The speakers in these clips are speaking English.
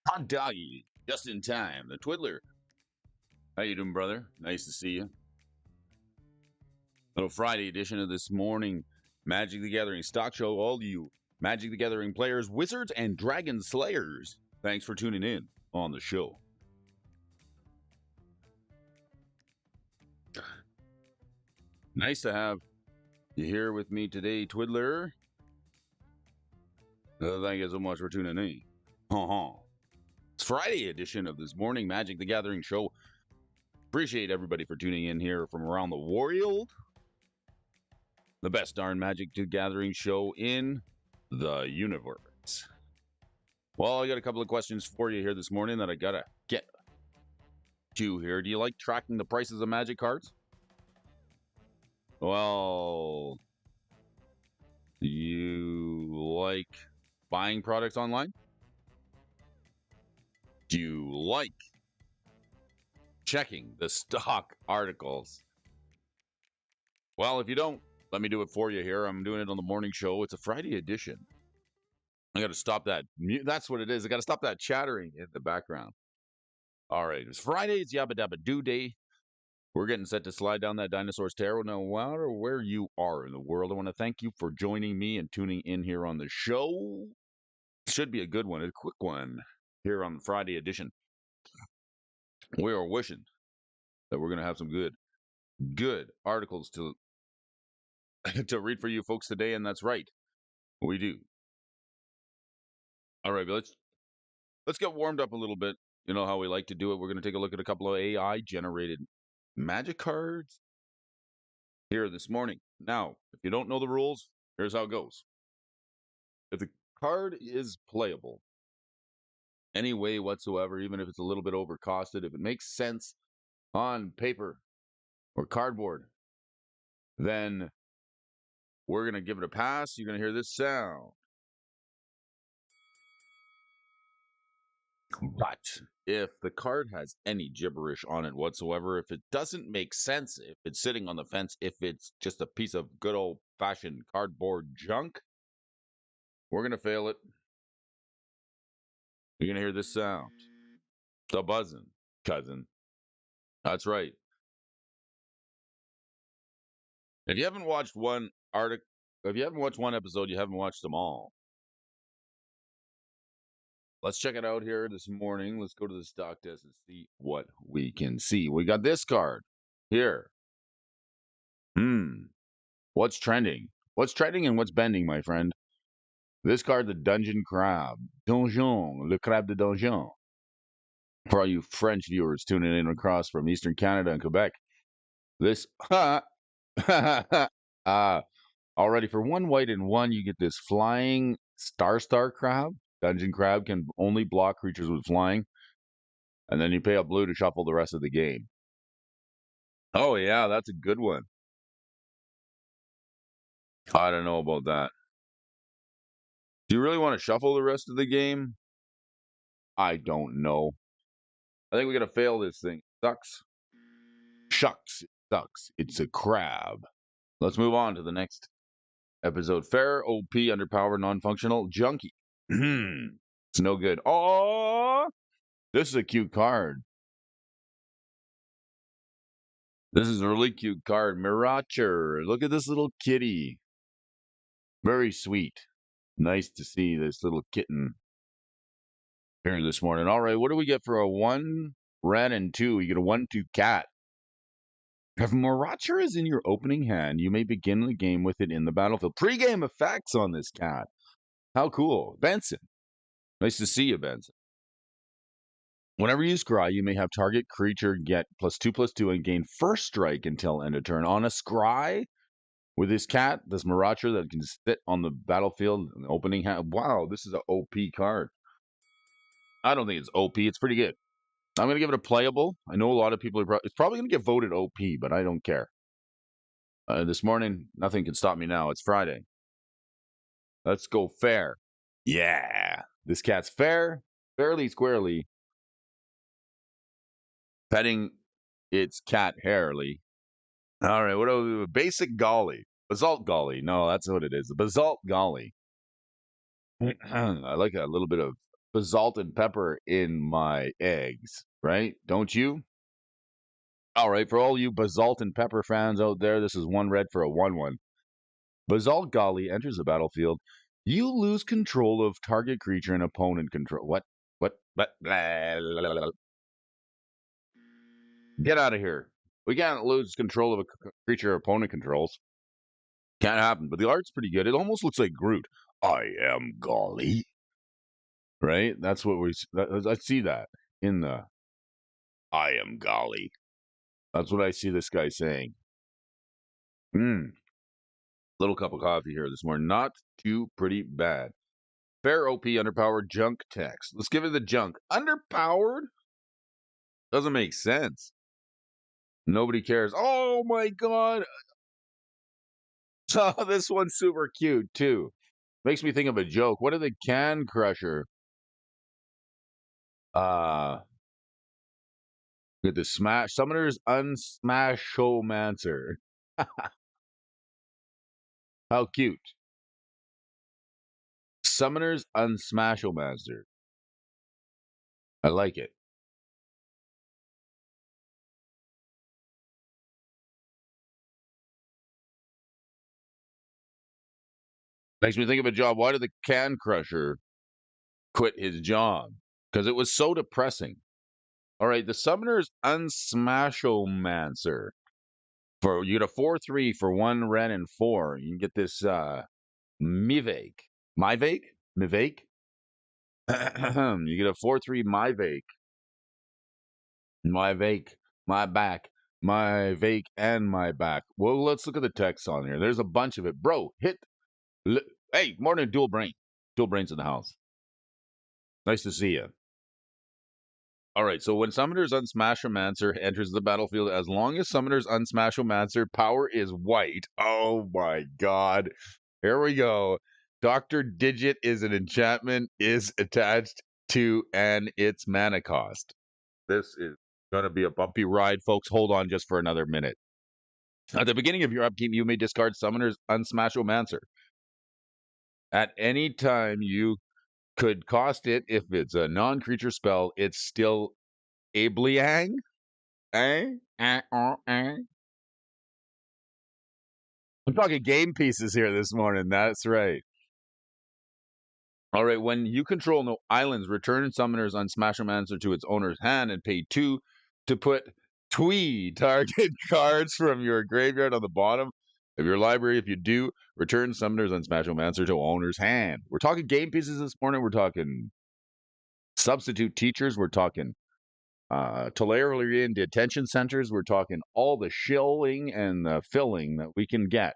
Hot doggy, just in time. The Twiddler. How you doing, brother? Nice to see you. Little Friday edition of this morning Magic the Gathering stock show. All you Magic the Gathering players, wizards, and dragon slayers, thanks for tuning in on the show. Nice to have you here with me today, Twiddler. Thank you so much for tuning in. It's Friday edition of this morning Magic the Gathering show. Appreciate everybody for tuning in here from around the world. The best darn Magic the Gathering show in the universe. Well, I got a couple of questions for you here this morning that I gotta get to here. Do you like tracking the prices of Magic cards? Well, do you like buying products online? Do you like checking the stock articles? Well, if you don't, let me do it for you here. I'm doing it on the morning show. It's a Friday edition. I got to stop that. That's what it is. I got to stop that chattering in the background. All right. It's Friday. It's Yabba Dabba Doo Day. We're getting set to slide down that Dinosaur's Tarot. No matter where you are in the world, I want to thank you for joining me and tuning in here on the show. Should be a good one, a quick one here on the Friday edition. We are wishing that we're going to have some good articles to read for you folks today, and that's right, we do. All right, but let's get warmed up a little bit. You know how we like to do it. We're going to take a look at a couple of AI generated Magic cards here this morning. Now, if you don't know the rules, here's how it goes. If the card is playable any way whatsoever, even if it's a little bit overcosted, if it makes sense on paper or cardboard, then we're going to give it a pass. You're going to hear this sound. But if the card has any gibberish on it whatsoever, if it doesn't make sense, if it's sitting on the fence, if it's just a piece of good old-fashioned cardboard junk, we're going to fail it. You're going to hear this sound. The buzzing, cousin. That's right. If you haven't watched one article, if you haven't watched one episode, you haven't watched them all. Let's check it out here this morning. Let's go to the stock desk and see what we can see. We got this card here. What's trending? What's trending and what's bending, my friend? This card, the Dungeon Crab. Donjon, le Crabe de Donjon. For all you French viewers tuning in across from Eastern Canada and Quebec. This, already for 1 white and 1, you get this flying star crab. Dungeon Crab can only block creatures with flying. And then you pay a blue to shuffle the rest of the game. Oh, yeah, that's a good one. I don't know about that. Do you really want to shuffle the rest of the game? I don't know. I think we got to fail this thing. Sucks. Shucks. It sucks. It's a crab. Let's move on to the next episode. Fair, OP, underpowered, non-functional, junkie. It's no good. Oh, this is a cute card. This is a really cute card. Miracher. Look at this little kitty. Very sweet. Nice to see this little kitten here this morning. All right, what do we get for a 1 red and 2? You get a 1/2 cat. If Miracher is in your opening hand, you may begin the game with it in the battlefield. Pre-game effects on this cat. How cool. Benson. Nice to see you, Benson. Whenever you scry, you may have target creature get +2/+2 and gain first strike until end of turn. On a scry with this cat, this Miracher that can sit on the battlefield in the opening hand. Wow, this is an OP card. I don't think it's OP. It's pretty good. I'm going to give it a playable. I know a lot of people are. It's probably going to get voted OP, but I don't care. This morning, nothing can stop me now. It's Friday. Let's go fair. Yeah. This cat's fair, fairly squarely, petting its cat hairly. All right, what do we do? Basic golly. Basalt golly. No, that's what it is. The basalt golly. I like a little bit of basalt and pepper in my eggs, right? Don't you? All right, for all you basalt and pepper fans out there, this is one red for a 1/1. Basalt golly enters the battlefield. You lose control of target creature and opponent control. What? What? Blah, blah, blah, blah. Get out of here. We can't lose control of a creature opponent controls. Can't happen. But the art's pretty good. It almost looks like Groot. I am golly. Right? That's what I see that in the I am golly. That's what I see this guy saying. Little cup of coffee here this morning. Not too pretty bad. Fair OP, underpowered, junk text. Let's give it the junk. Underpowered? Doesn't make sense. Nobody cares. Oh my god. Oh, this one's super cute too. Makes me think of a joke. What are the Can Crusher? Get the Smash Summoner's Unsmashomancer. How cute. Summoner's Unsmashomancer. I like it. Makes me think of a job. Why did the Can Crusher quit his job? Because it was so depressing. All right, the Summoner's Unsmashomancer. For you get a 4/3 for 1 red and 4. You can get this Mivake. Mivake? Mivake? You get a 4/3 Mivake. Mivake. My back. My vake and my back. Well, let's look at the text on here. There's a bunch of it. Bro, hey, morning, dual brain. Dual brains in the house. Nice to see you. All right, so when Summoner's Unsmashomancer enters the battlefield, as long as Summoner's Unsmashomancer power is white, oh my god. Here we go. Dr. Digit is an enchantment, is attached to, and its mana cost. This is going to be a bumpy ride, folks. Hold on just for another minute. At the beginning of your upkeep, you may discard Summoner's Unsmashomancer. At any time, you could cost it, if it's a non-creature spell, it's still Abliang? I'm talking game pieces here this morning. That's right. All right. When you control no islands, return Summoner's Unsmashomancer to its owner's hand and pay 2 to put target cards from your graveyard on the bottom of your library. If you do, return Summoner's Unsmashomancer to owner's hand. We're talking game pieces this morning. We're talking substitute teachers. We're talking Tolarian detention centers. We're talking all the shilling and the filling that we can get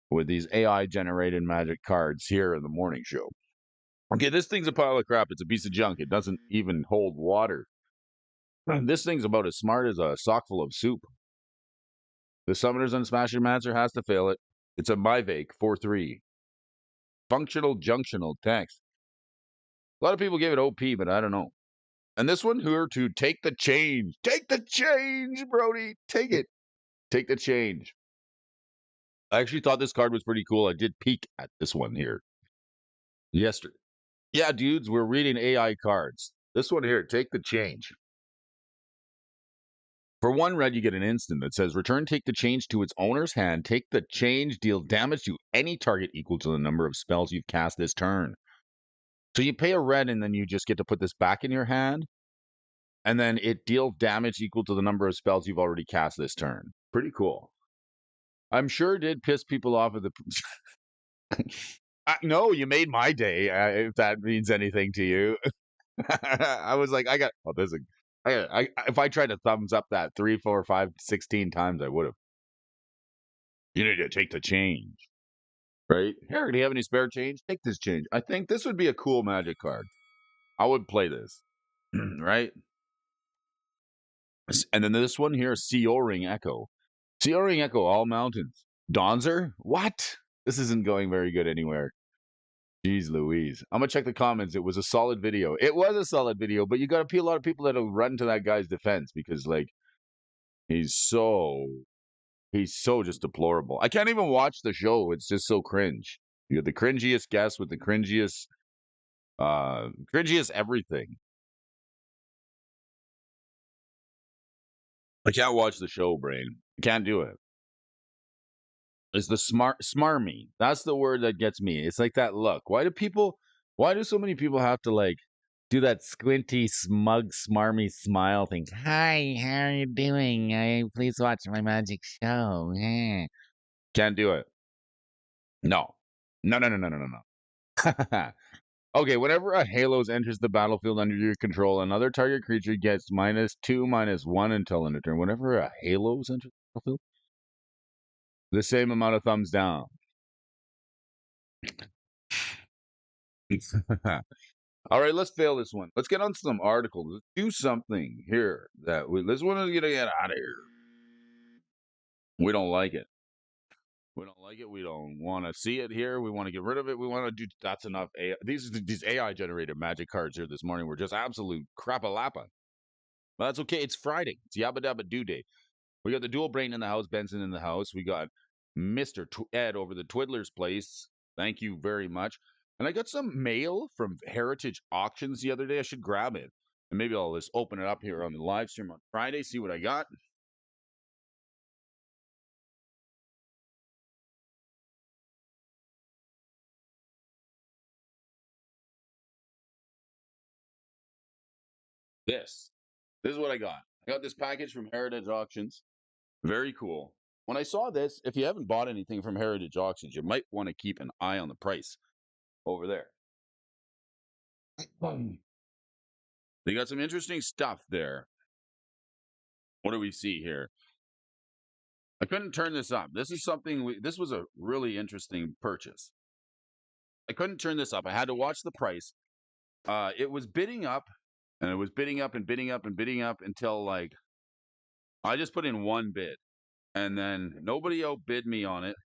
with these AI generated magic cards here in the morning show. Okay, this thing's a pile of crap. It's a piece of junk. It doesn't even hold water. This thing's about as smart as a sock full of soup. The Summoner's Unsmashomancer has to fail it. It's a Mivake 4/3. Functional junctional text. A lot of people gave it OP, but I don't know. And this one here to take the change. Take the change, Brody. Take it. Take the change. I actually thought this card was pretty cool. I did peek at this one here yesterday. Yeah, dudes, we're reading AI cards. This one here, take the change. For 1 red, you get an instant that says return take the change to its owner's hand. Take the change, deal damage to any target equal to the number of spells you've cast this turn. So you pay a red and then you just get to put this back in your hand. And then it deals damage equal to the number of spells you've already cast this turn. Pretty cool. I'm sure it did piss people off at the. No, you made my day. If that means anything to you, I was like, if I tried to thumbs up that 3, 4, 5, 16 times, I would have. You need to take the change, right? Here, do you have any spare change? Take this change. I think this would be a cool magic card. I would play this, right? And then this one here, Seoring Echo. Seoring Echo, all mountains. Donzer? What? This isn't going very good anywhere. Jeez Louise. I'm gonna check the comments. It was a solid video. It was a solid video, but you gotta be a lot of people that'll run to that guy's defense because like he's so just deplorable. I can't even watch the show. It's just so cringe. You got the cringiest guest with the cringiest everything. I can't watch the show, Brain. I can't do it. It's the smarmy. That's the word that gets me. It's like that look. Why do so many people have to like do that squinty, smug, smarmy smile thing? Hi, how are you doing? Please watch my magic show. Can't do it. No. No, no, no, no, no, no, no. Okay, whenever a Halos enters the battlefield under your control, another target creature gets -2, -1 until end of turn. Whenever a Halos enters the battlefield, the same amount of thumbs down. All right, let's fail this one. Let's get on some articles. Let's do something here let's want to get out of here. We don't like it. We don't like it. We don't want to see it here. We want to get rid of it. We want to do that's enough. These AI generated magic cards here this morning were just absolute crap-a-lappa. But that's okay. It's Friday. It's Yabba Dabba Doo Day. We got the dual brain in the house, Benson in the house. We got Mr. Ed over the Twiddler's place. Thank you very much. And I got some mail from Heritage Auctions the other day. I should grab it. And maybe I'll just open it up here on the live stream on Friday, see what I got. This is what I got. I got this package from Heritage Auctions. Very cool. When I saw this, if you haven't bought anything from Heritage Auctions, you might want to keep an eye on the price over there. They got some interesting stuff there. What do we see here? I couldn't turn this up. This is something this was a really interesting purchase. I couldn't turn this up. I had to watch the price. It was bidding up, and it was bidding up and bidding up and bidding up until like I just put in one bid, and then nobody outbid me on it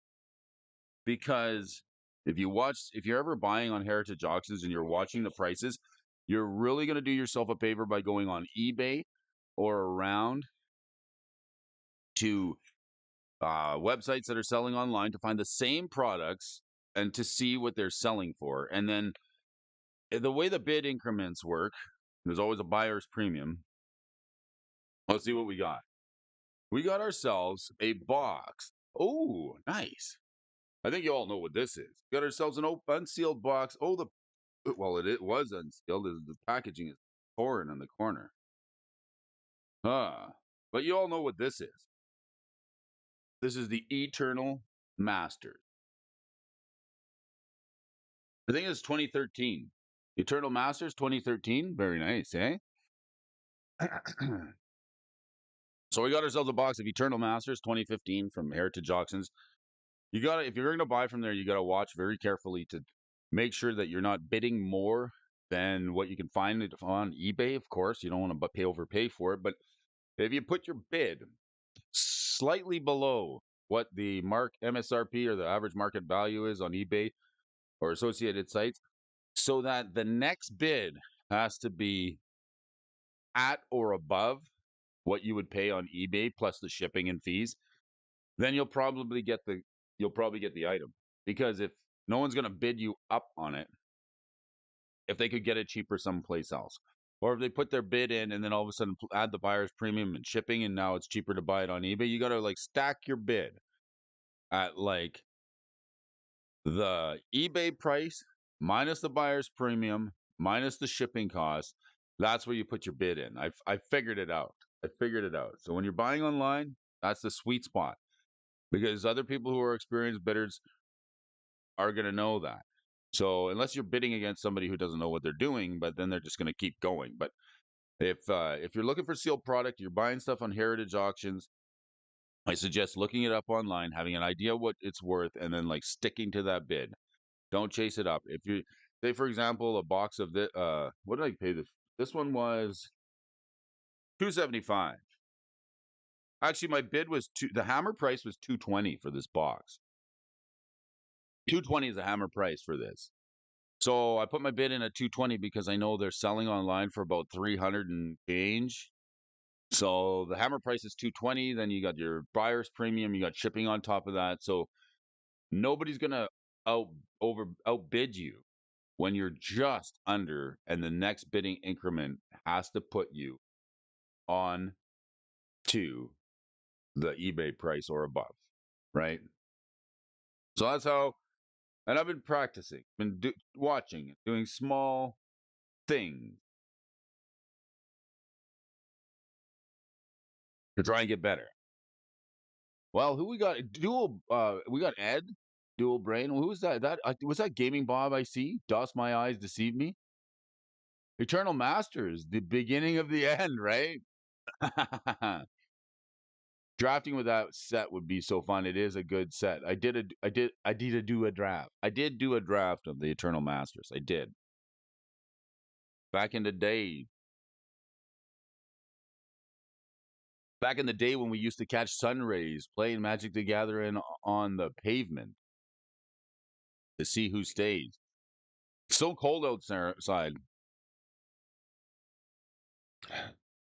because if you're ever buying on Heritage Auctions and you're watching the prices, you're really going to do yourself a favor by going on eBay or around to websites that are selling online to find the same products and to see what they're selling for. And then the way the bid increments work, there's always a buyer's premium. Let's see what we got. We got ourselves a box. Oh, nice. I think you all know what this is. We got ourselves an unsealed box. Oh, it was unsealed. The packaging is torn in the corner. But you all know what this is. This is the Eternal Masters. I think it's 2013. Eternal Masters 2013. Very nice, eh? So we got ourselves a box of Eternal Masters 2015 from Heritage Auctions. If you're going to buy from there, you got to watch very carefully to make sure that you're not bidding more than what you can find it on eBay. Of course, you don't want to overpay for it. But if you put your bid slightly below what the MSRP or the average market value is on eBay or associated sites, so that the next bid has to be at or above what you would pay on eBay plus the shipping and fees, then you'll probably get the item. Because if no one's going to bid you up on it, if they could get it cheaper someplace else, or if they put their bid in and then all of a sudden add the buyer's premium and shipping and now it's cheaper to buy it on eBay, you got to like stack your bid at like the eBay price minus the buyer's premium minus the shipping cost. That's where you put your bid in. I figured it out. So when you're buying online, that's the sweet spot because other people who are experienced bidders are going to know that. So unless you're bidding against somebody who doesn't know what they're doing, but then they're just going to keep going. But if you're looking for sealed product, you're buying stuff on Heritage Auctions, I suggest looking it up online, having an idea what it's worth, and then like sticking to that bid. Don't chase it up. If you say, for example, a box of this, what did I pay this? This one was $275. Actually, my bid was the hammer price was 220 for this box. 220 is the hammer price for this. So I put my bid in at 220 because I know they're selling online for about 300 and change. So the hammer price is 220. Then you got your buyer's premium. You got shipping on top of that. So nobody's gonna outbid you when you're just under, and the next bidding increment has to put you on to the eBay price or above, right? So that's how. And I've been practicing, watching, doing small things to try and get better. Well, who we got? Dual. We got Ed. Dual Brain. Who was that? Was that Gaming Bob. I see. Doss my eyes, deceive me. Eternal Masters, the beginning of the end, right? Drafting with that set would be so fun. It is a good set. I did do a draft. I did do a draft of the Eternal Masters. I did. Back in the day. Back in the day when we used to catch sun rays playing Magic the Gathering on the pavement to see who stays. So cold outside.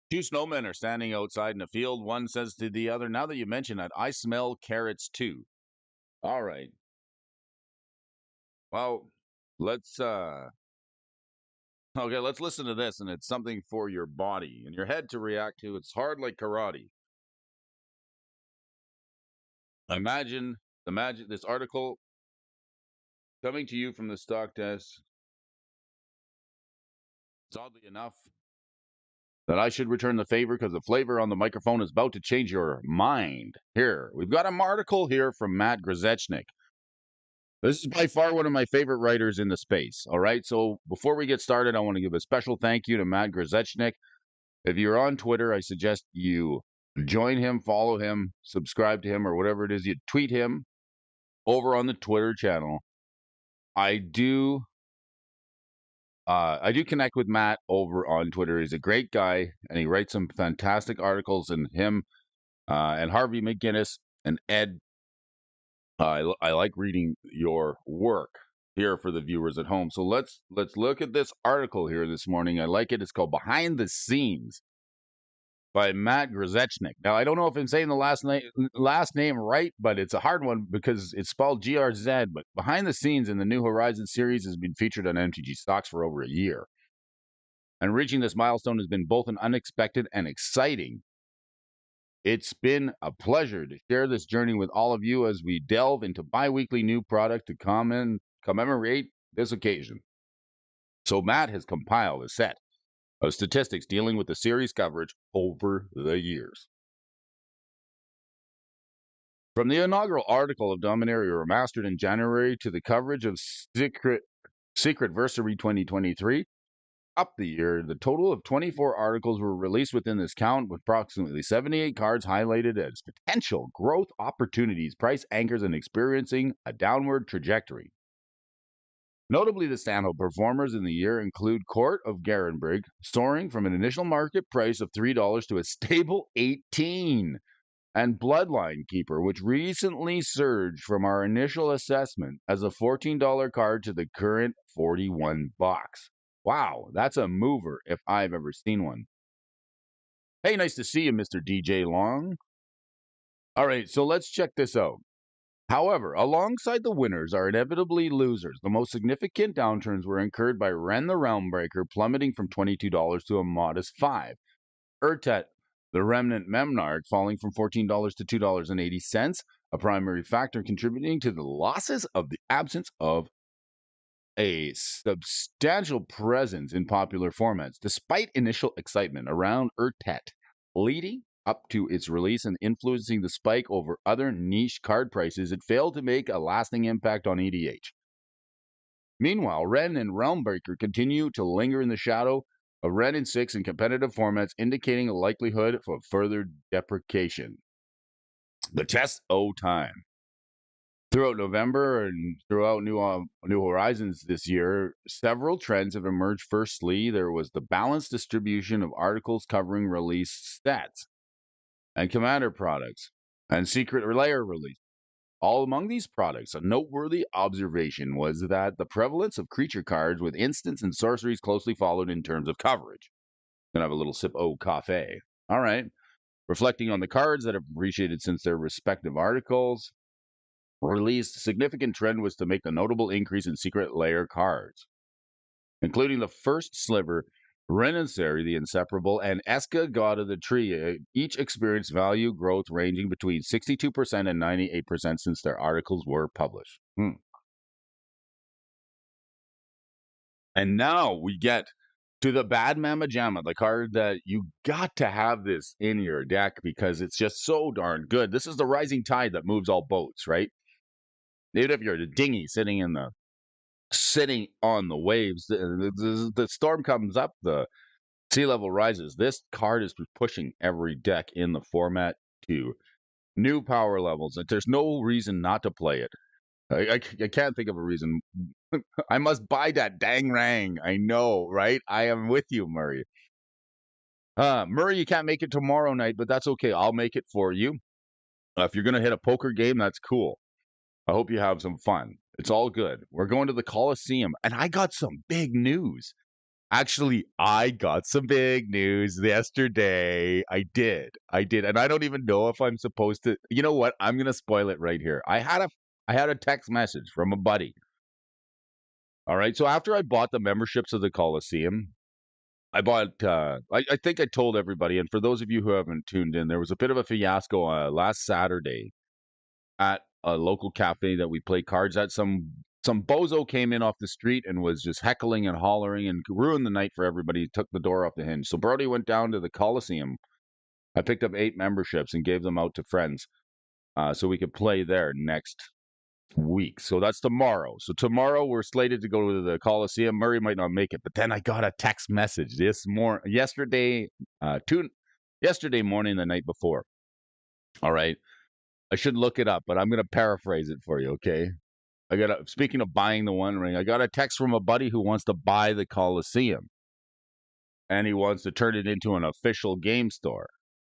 Two snowmen are standing outside in a field. One says to the other, now that you mention it, I smell carrots too. All right. Well, let's let's listen to this, and it's something for your body and your head to react to. It's hard like karate. Imagine this article coming to you from the stock desk. It's oddly enough that I should return the favor because the flavor on the microphone is about to change your mind. Here, we've got an article here from Matt Grzelczyk. This is by far one of my favorite writers in the space. All right. So before we get started, I want to give a special thank you to Matt Grzelczyk. If you're on Twitter, I suggest you join him, follow him, subscribe to him, or whatever it is. You tweet him over on the Twitter channel. I do connect with Matt over on Twitter. He's a great guy, and he writes some fantastic articles. And him and Harvey McGinnis and Ed, I like reading your work here for the viewers at home. So let's look at this article here this morning. I like it. It's called "Behind the Scenes" by Matt Grzelczyk. Now I don't know if I'm saying the last name right, but it's a hard one because it's spelled GRZ. But "Behind the Scenes" in the New Horizons series has been featured on MTG stocks for over a year. And reaching this milestone has been both an unexpected and exciting. It's been a pleasure to share this journey with all of you as we delve into bi-weekly new product to commemorate this occasion. So Matt has compiled a set of statistics dealing with the series coverage over the years. From the inaugural article of Dominaria Remastered in January to the coverage of Secretversary 2023, up the year, the total of 24 articles were released within this count, with approximately 78 cards highlighted as potential growth opportunities, price anchors, and experiencing a downward trajectory. Notably, the standout performers in the year include Court of Garenbrig, soaring from an initial market price of $3 to a stable $18, and Bloodline Keeper, which recently surged from our initial assessment as a $14 card to the current $41. Wow, that's a mover if I've ever seen one. Hey, nice to see you, Mr. DJ Long. All right, so let's check this out. However, alongside the winners are inevitably losers. The most significant downturns were incurred by Ren the Realmbreaker, plummeting from $22 to a modest $5. Urtet, the Remnant Memnarch, falling from $14 to $2.80, a primary factor contributing to the losses of the absence of a substantial presence in popular formats, despite initial excitement around Urtet, leading up to its release and influencing the spike over other niche card prices. It failed to make a lasting impact on EDH. Meanwhile, Ren and Realmbreaker continue to linger in the shadow of Ren and 6 in competitive formats, indicating a likelihood of further deprecation. The test time. Throughout November and throughout New Horizons this year, several trends have emerged. Firstly, there was the balanced distribution of articles covering release stats. and Commander products, and Secret Lair release. All among these products, a noteworthy observation was that the prevalence of creature cards with instants and sorceries closely followed in terms of coverage. Gonna have a little sip of cafe. All right. Reflecting on the cards that have appreciated since their respective articles released, a significant trend was to make a notable increase in Secret Lair cards, including the first sliver, Renaissary, the Inseparable, and Eska, God of the Tree. Each experienced value growth ranging between 62% and 98% since their articles were published. And now we get to the Bad Mama Jamma, the card that you got to have this in your deck because it's just so darn good. This is the rising tide that moves all boats, right? Even if you're the dinghy sitting on the waves, the storm comes up, the sea level rises. This card is pushing every deck in the format to new power levels. And there's no reason not to play it. I can't think of a reason. I must buy that dang rang. I know, right? I am with you, Murray. Murray, you can't make it tomorrow night, but that's okay. I'll make it for you. If you're going to hit a poker game, that's cool. I hope you have some fun. It's all good. We're going to the Coliseum, and I got some big news. Actually, I got some big news yesterday. I did. And I don't even know if I'm supposed to. You know what? I'm going to spoil it right here. I had a text message from a buddy. All right. So after I bought the memberships of the Coliseum, I bought, I think I told everybody, and for those of you who haven't tuned in, there was a bit of a fiasco last Saturday at a local cafe that we played cards at. Some bozo came in off the street and was just heckling and hollering and ruined the night for everybody. He took the door off the hinge. So Brody went down to the Coliseum. I picked up 8 memberships and gave them out to friends so we could play there next week. So that's tomorrow. So tomorrow we're slated to go to the Coliseum. Murray might not make it, but then I got a text message yesterday morning, the night before. All right. I should look it up, but I'm going to paraphrase it for you, okay? Speaking of buying the One Ring, I got a text from a buddy who wants to buy the Coliseum, and he wants to turn it into an official game store.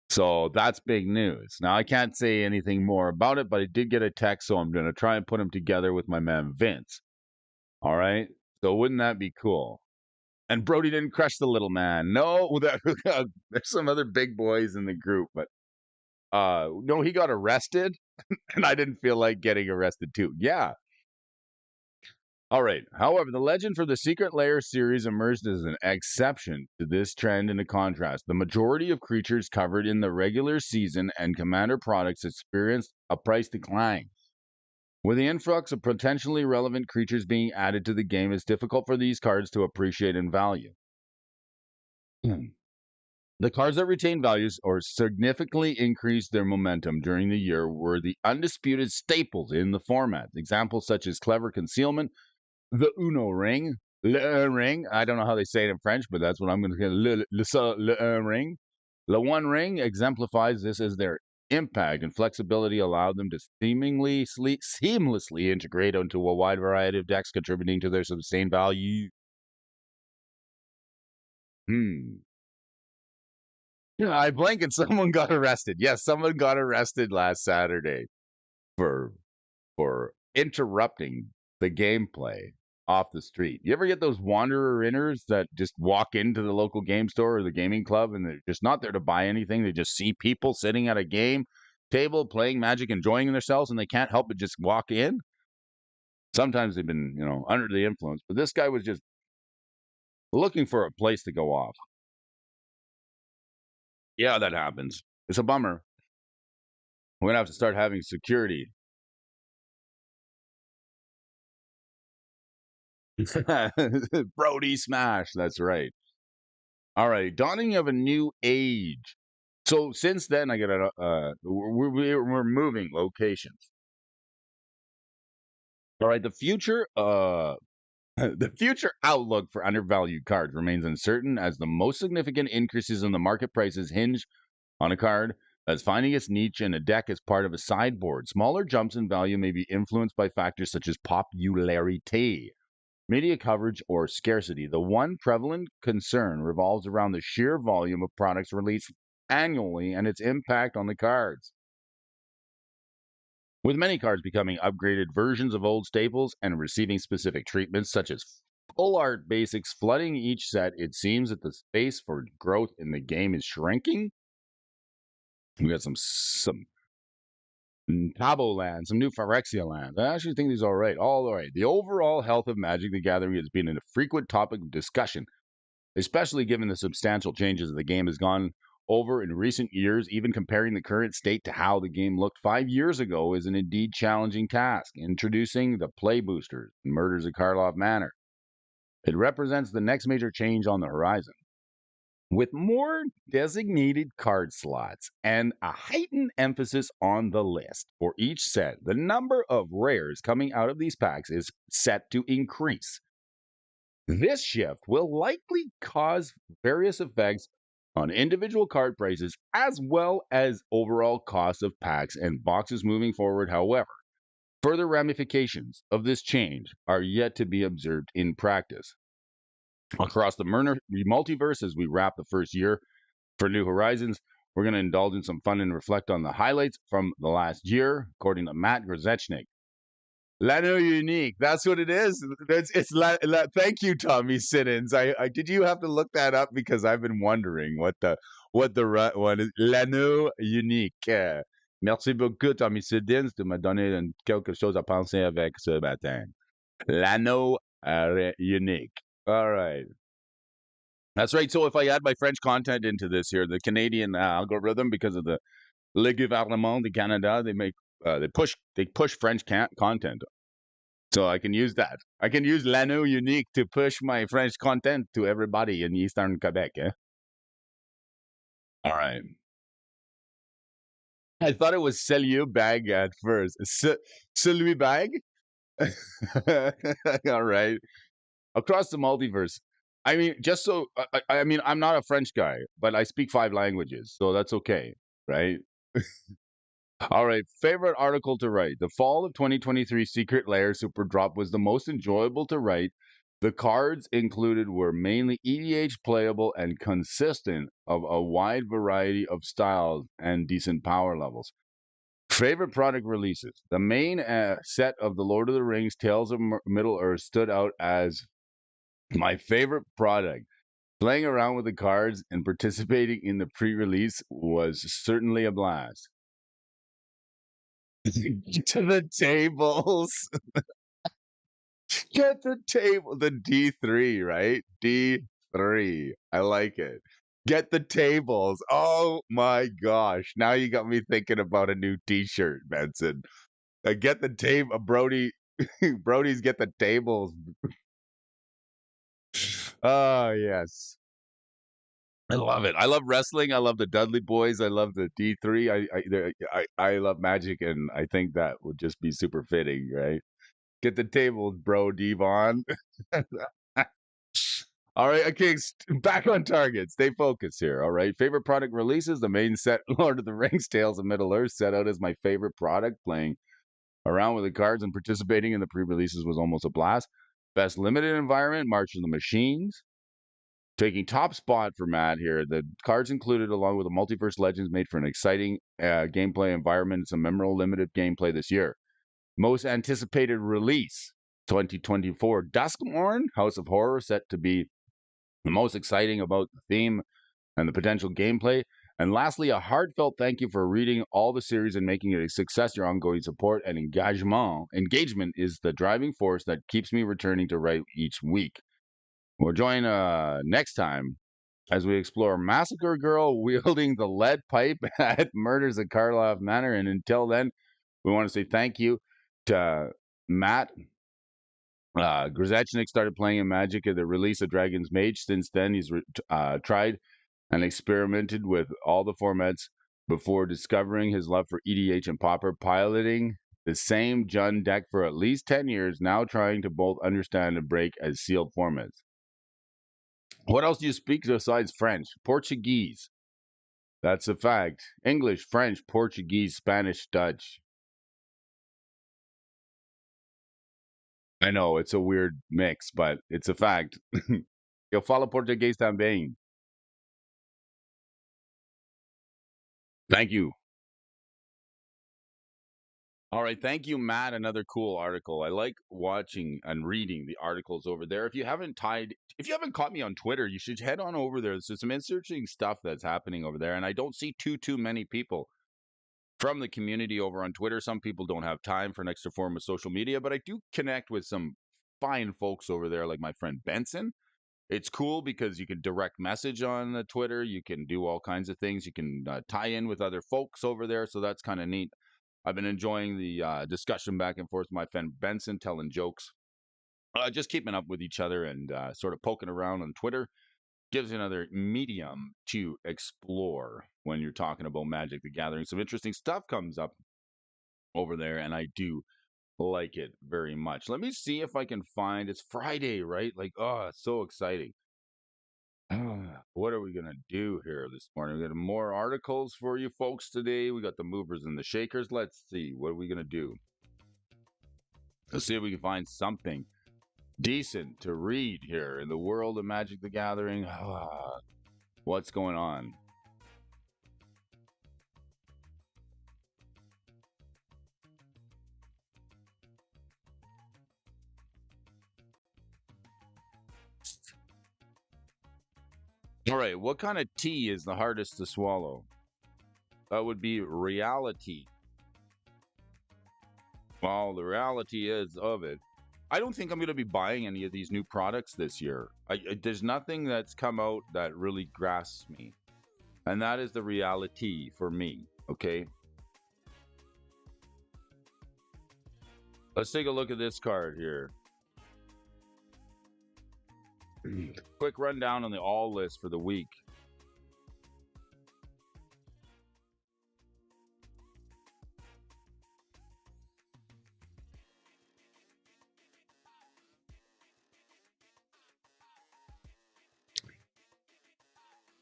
So that's big news. Now, I can't say anything more about it, but I did get a text, so I'm going to try and put him together with my man Vince. All right? So wouldn't that be cool? And Brody didn't crush the little man. No, there's some other big boys in the group, but no, he got arrested, and I didn't feel like getting arrested too. Yeah. All right. However, the legend for the Secret Lair series emerged as an exception to this trend. In contrast, the majority of creatures covered in the regular season and Commander products experienced a price decline. With the influx of potentially relevant creatures being added to the game, it's difficult for these cards to appreciate in value. The cards that retain values or significantly increased their momentum during the year were the undisputed staples in the format. Examples such as Clever Concealment, the Uno ring, le ring. I don't know how they say it in French, but that's what I'm going to say. Le ring. The One Ring exemplifies this as their impact and flexibility allowed them to seamlessly integrate into a wide variety of decks, contributing to their sustained value. Yeah, I blank and someone got arrested. Yes, someone got arrested last Saturday for interrupting the gameplay off the street. You ever get those wanderer inners that just walk into the local game store or the gaming club and they're just not there to buy anything? They just see people sitting at a game table playing Magic, enjoying themselves, and they can't help but just walk in. Sometimes they've been, under the influence, but this guy was just looking for a place to go off. Yeah, that happens. It's a bummer. We're going to have to start having security. Brody smash. That's right. All right. Dawning of a new age. So since then, I got we're moving locations. All right. The future the future outlook for undervalued cards remains uncertain as the most significant increases in the market prices hinge on a card as finding its niche in a deck as part of a sideboard. Smaller jumps in value may be influenced by factors such as popularity, media coverage, or scarcity. The one prevalent concern revolves around the sheer volume of products released annually and its impact on the cards. With many cards becoming upgraded versions of old staples and receiving specific treatments such as full art basics flooding each set, it seems that the space for growth in the game is shrinking. We got some Tabo land, some new Phyrexia land. I actually think these are all right. The overall health of Magic the Gathering has been a frequent topic of discussion, especially given the substantial changes the game has gone over in recent years. Even comparing the current state to how the game looked 5 years ago is an indeed challenging task. Introducing the Play Boosters in Murders of Karlov Manor. It represents the next major change on the horizon. With more designated card slots and a heightened emphasis on the list for each set, the number of rares coming out of these packs is set to increase. This shift will likely cause various effects on individual card prices as well as overall cost of packs and boxes moving forward. However, further ramifications of this change are yet to be observed in practice. Across the multiverse, as we wrap the first year for New Horizons, we're going to indulge in some fun and reflect on the highlights from the last year, according to Matt Grozechnik. Lano Unique, that's what it is. Thank you, Tommy Siddons. I did you have to look that up because I've been wondering what the one is. Lano Unique. Merci beaucoup, Tommy Siddons, de me donner quelque chose à penser avec ce matin. L'anneau unique. All right. That's right. So if I add my French content into this here, the Canadian algorithm, because of the Le Gouvernement de Canada, they push French content. So I can use that. I can use l'anneau unique to push my French content to everybody in Eastern Quebec. All right. I thought it was Celui Bag at first. Celui Bag? All right. Across the multiverse. I mean, just so I mean, I'm not a French guy, but I speak 5 languages, so that's okay, right? All right, favorite article to write. The fall of 2023 Secret Lair Super Drop was the most enjoyable to write. The cards included were mainly EDH playable and consistent of a wide variety of styles and decent power levels. Favorite product releases. The main set of The Lord of the Rings Tales of Middle-earth stood out as my favorite product. Playing around with the cards and participating in the pre-release was certainly a blast. Get to the tables. Get the table. The D3, right? D3. I like it. Get the tables. Oh my gosh. Now you got me thinking about a new t-shirt, Benson. Get the table. Brody. Brody's get the tables. Oh, yes. I love it. I love wrestling. I love the Dudley Boys. I love the D3. I love Magic, and I think that would just be super fitting, right? Get the tables, bro, Devon. All right, okay, back on target. Stay focused here. All right, favorite product releases. The main set, Lord of the Rings, Tales of Middle Earth, set out as my favorite product. Playing around with the cards and participating in the pre-releases was almost a blast. Best limited environment, March of the Machines. Taking top spot for Matt here. The cards included, along with the Multiverse Legends, made for an exciting gameplay environment and some memorable limited gameplay this year. Most anticipated release, 2024. Duskmourn, House of Horror, set to be the most exciting about the theme and the potential gameplay. And lastly, a heartfelt thank you for reading all the series and making it a success. Your ongoing support and engagement is the driving force that keeps me returning to write each week. We'll join next time as we explore Massacre Girl wielding the lead pipe at Murders at Karlov Manor. And until then, we want to say thank you to Matt. Grozechnik started playing in Magic at the release of Dragon's Mage. Since then, he's tried and experimented with all the formats before discovering his love for EDH and Pauper, piloting the same Jund deck for at least 10 years, now trying to both understand and break as sealed formats. What else do you speak besides French? Portuguese. That's a fact. English, French, Portuguese, Spanish, Dutch. I know, it's a weird mix, but it's a fact. Eu falo português também. Thank you. All right, thank you, Matt. Another cool article. I like watching and reading the articles over there. If you haven't caught me on Twitter, you should head on over there. There's some interesting stuff that's happening over there, and I don't see too many people from the community over on Twitter. Some people don't have time for an extra form of social media, but I do connect with some fine folks over there, like my friend Benson. It's cool because you can direct message on Twitter. You can do all kinds of things. You can tie in with other folks over there, so that's kind of neat. I've been enjoying the discussion back and forth with my friend Benson, telling jokes, just keeping up with each other and sort of poking around on Twitter. Gives you another medium to explore when you're talking about Magic the Gathering. Some interesting stuff comes up over there, and I do like it very much. Let me see if I can find it's Friday, right? Like, oh, it's so exciting. What are we going to do here this morning? We got more articles for you folks today. We got the movers and the shakers. Let's see. What are we going to do? Let's see if we can find something decent to read here in the world of Magic the Gathering. What's going on? All right, what kind of tea is the hardest to swallow? That would be reality. Well, the reality is of it. I don't think I'm going to be buying any of these new products this year. There's nothing that's come out that really grasps me. And that is the reality for me, okay? Let's take a look at this card here. Quick rundown on the all list for the week.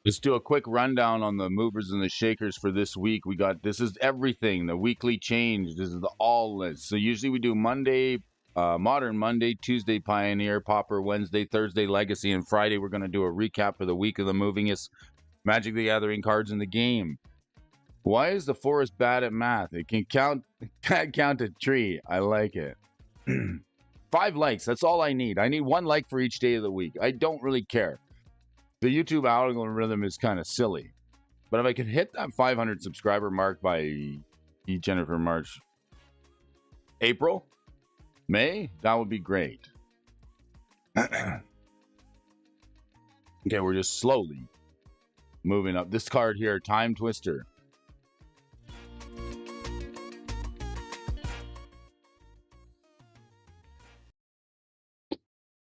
Let's do a quick rundown on the movers and the shakers for this week. This is everything, the weekly change. This is the all list. So usually we do Monday, Modern Monday, Tuesday, Pioneer, Pauper, Wednesday, Thursday, Legacy, and Friday we're going to do a recap for the week of the movingest Magic the Gathering cards in the game. Why is the forest bad at math? It can't count a tree. I like it. 5 likes. That's all I need. I need 1 like for each day of the week. I don't really care. The YouTube algorithm is kind of silly. But if I could hit that 500 subscriber mark by Jennifer March, April, May, that would be great. Okay, we're just slowly moving up. This card here, Time Twister.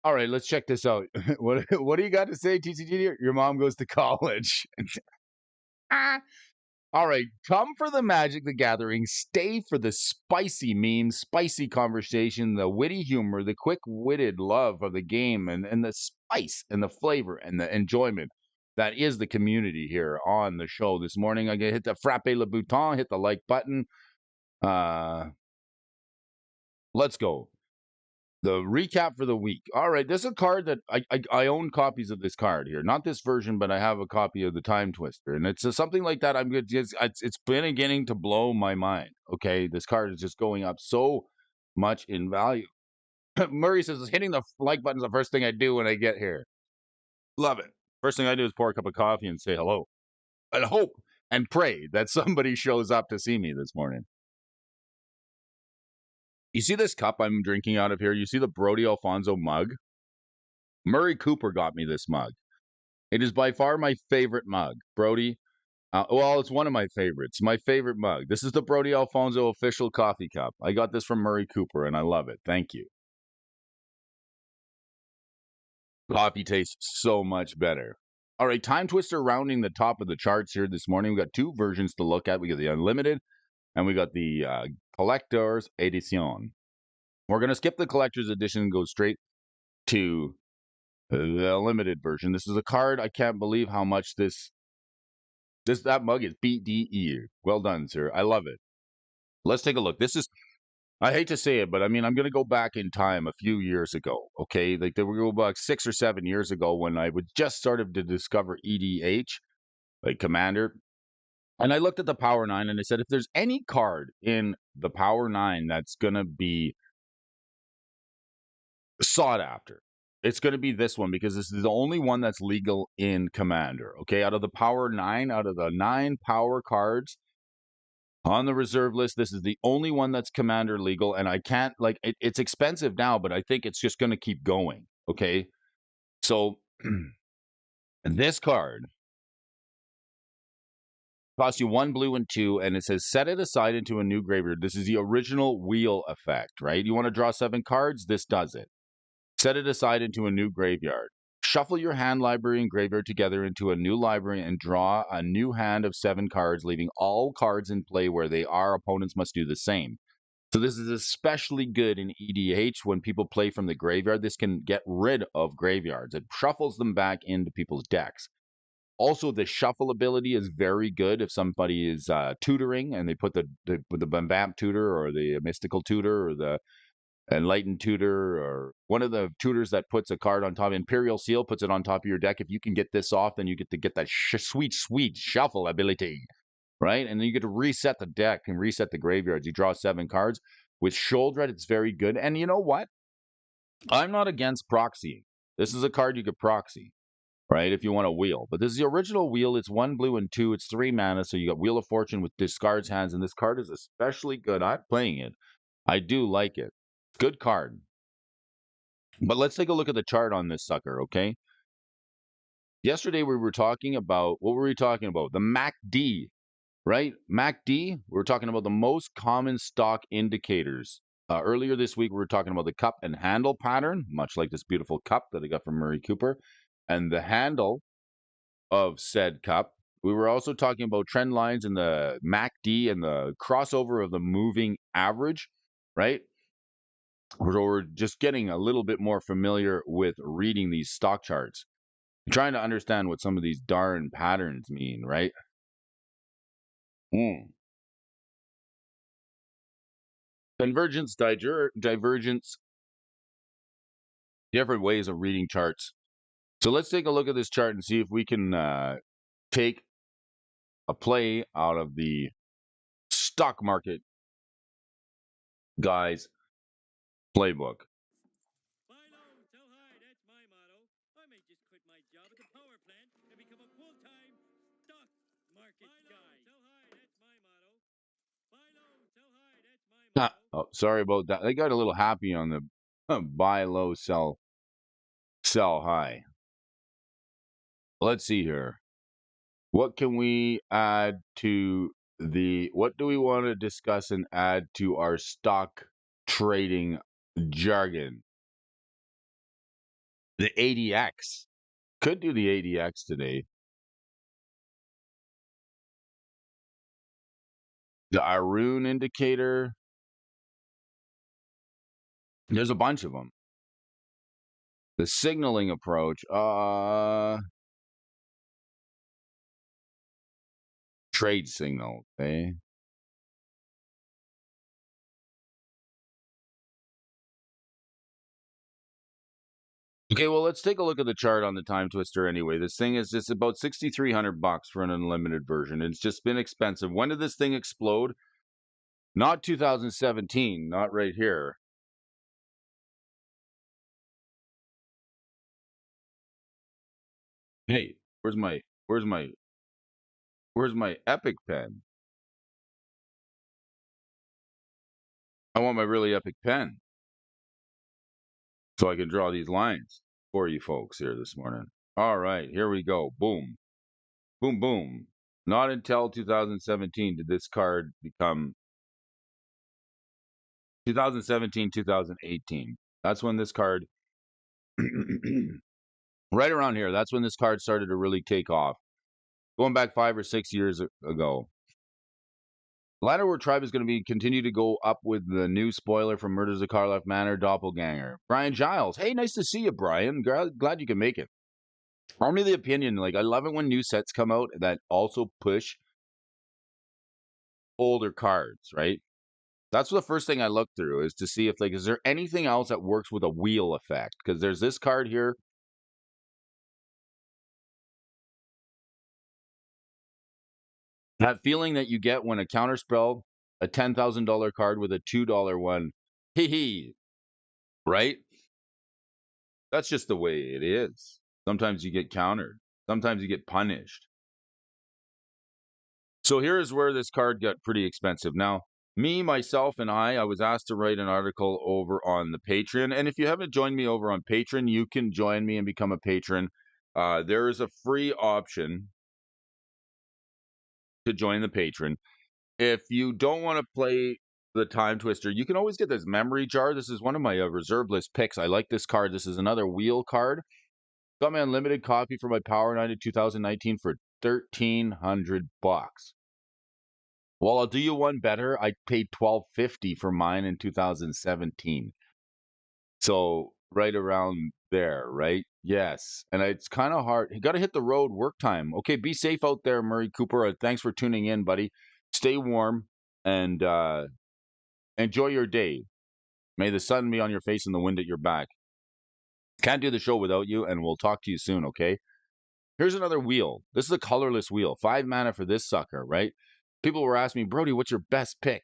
All right, let's check this out. What do you got to say, TCG? Your mom goes to college. All right, come for the Magic the Gathering. Stay for the spicy memes, spicy conversation, the witty humor, the quick-witted love of the game, and the spice and the flavor and the enjoyment that is the community here on the show this morning. I'm going to hit the frappe le bouton, hit the like button. Let's go. The recap for the week. All right, this is a card that I own copies of this card here. Not this version, but I have a copy of the Time Twister, and it's something like that. I'm good. It's been beginning to blow my mind. Okay, this card is just going up so much in value. Murray says hitting the like button is the first thing I do when I get here. Love it. First thing I do is pour a cup of coffee and say hello, and hope and pray that somebody shows up to see me this morning. You see this cup I'm drinking out of here? You see the Brody Alfonso mug? Murray Cooper got me this mug. It is by far my favorite mug. Brody, well, it's one of my favorites. My favorite mug. This is the Brody Alfonso official coffee cup. I got this from Murray Cooper, and I love it. Thank you. Coffee tastes so much better. All right, Time Twister rounding the top of the charts here this morning. We got 2 versions to look at. We got the Unlimited, and we got the Collector's Edition. We're going to skip the Collector's Edition and go straight to the limited version. This is a card. I can't believe how much that mug is BDE. Well done, sir. I love it. Let's take a look. I hate to say it, but I mean, I'm going to go back in time a few years ago. Okay, like they were go back 6 or 7 years ago when I would just started to discover EDH, like Commander. And I looked at the Power 9 and I said, if there's any card in the Power 9 that's going to be sought after, it's going to be this one because this is the only one that's legal in Commander. Okay. Out of the Power 9, out of the 9 power cards on the reserve list, this is the only one that's Commander legal. And I can't, like, it's expensive now, but I think it's just going to keep going. Okay. So this card costs you 1 blue and 2, and it says set it aside into a new graveyard. This is the original wheel effect, right? You want to draw 7 cards? This does it. Set it aside into a new graveyard. Shuffle your hand library and graveyard together into a new library and draw a new hand of 7 cards, leaving all cards in play where they are. Opponents must do the same. So this is especially good in EDH when people play from the graveyard. This can get rid of graveyards. It shuffles them back into people's decks. Also, the shuffle ability is very good if somebody is tutoring and they put the Bambam tutor or the mystical tutor or the enlightened tutor or one of the tutors that puts a card on top. Imperial Seal puts it on top of your deck. If you can get this off, then you get to get that sweet shuffle ability, right? And then you get to reset the deck and reset the graveyards. You draw 7 cards. With Sholdred, it's very good. And you know what? I'm not against proxying. This is a card you could proxy, right? If you want a wheel. But this is the original wheel. It's 1 blue and 2. It's 3 mana. So you got Wheel of Fortune with discards hands. And this card is especially good. I'm playing it. I do like it. Good card. But let's take a look at the chart on this sucker, okay? Yesterday we were talking about, what were we talking about? The MACD, right? MACD, we were talking about the most common stock indicators. Earlier this week, we were talking about the cup and handle pattern, much like this beautiful cup that I got from Murray Cooper, and the handle of said cup. We were also talking about trend lines in the MACD and the crossover of the moving average, right? We're just getting a little bit more familiar with reading these stock charts, trying to understand what some of these darn patterns mean, right? Convergence, divergence, different ways of reading charts. So let's take a look at this chart and see if we can take a play out of the stock market guy's playbook. Buy low, sell high, that's my motto. I may just quit my job at the power plant and become a full-time stock market guy. Sell high, that's my motto. Buy low, sell high, that's my motto. Oh, sorry about that. They got a little happy on the buy low, sell high. Let's see here. What can we add to what do we want to discuss and add to our stock trading jargon? The ADX. Could do the ADX today. The Arun indicator. There's a bunch of them. The signaling approach. Trade signal. Okay. Okay, well, let's take a look at the chart on the Time Twister anyway. This thing is just about $6,300 for an unlimited version. It's just been expensive. When did this thing explode? Not 2017, not right here. Hey, where's my epic pen? I want my really epic pen so I can draw these lines for you folks here this morning. All right, here we go. Boom. Boom, boom. Not until 2017 did this card become 2017, 2018. That's when this card, right around here, that's when this card started to really take off. Going back 5 or 6 years ago. Ladderwood Tribe is going to be continue to go up with the new spoiler from Murders of Karloff Manor, Doppelganger. Brian Giles. Hey, nice to see you, Brian. Glad you can make it. Only the opinion, like, I love it when new sets come out that also push older cards, right? That's the first thing I look through is to see if, like, is there anything else that works with a wheel effect? Because there's this card here. That feeling that you get when a counterspell a $10,000 card with a $2 one, hee hee, right? That's just the way it is. Sometimes you get countered. Sometimes you get punished. So here's where this card got pretty expensive. Now, me, myself, and I was asked to write an article over on the Patreon. And if you haven't joined me over on Patreon, you can join me and become a patron. There is a free option to join the patron. If you don't want to play the Time Twister, you can always get this memory jar. This is one of my reserve list picks. I like this card. This is another wheel card. Got my unlimited copy for my Power 9 in 2019 for $1,300. Well, I'll do you one better. I paid $1,250 for mine in 2017. So right around there, right? Yes. And it's kind of hard. You got to hit the road work time. Okay, be safe out there, Murray Cooper. Thanks for tuning in, buddy. Stay warm and enjoy your day. May the sun be on your face and the wind at your back. Can't do the show without you, and we'll talk to you soon, okay? Here's another wheel. This is a colorless wheel. 5 mana for this sucker, right? People were asking me, Brody, what's your best pick?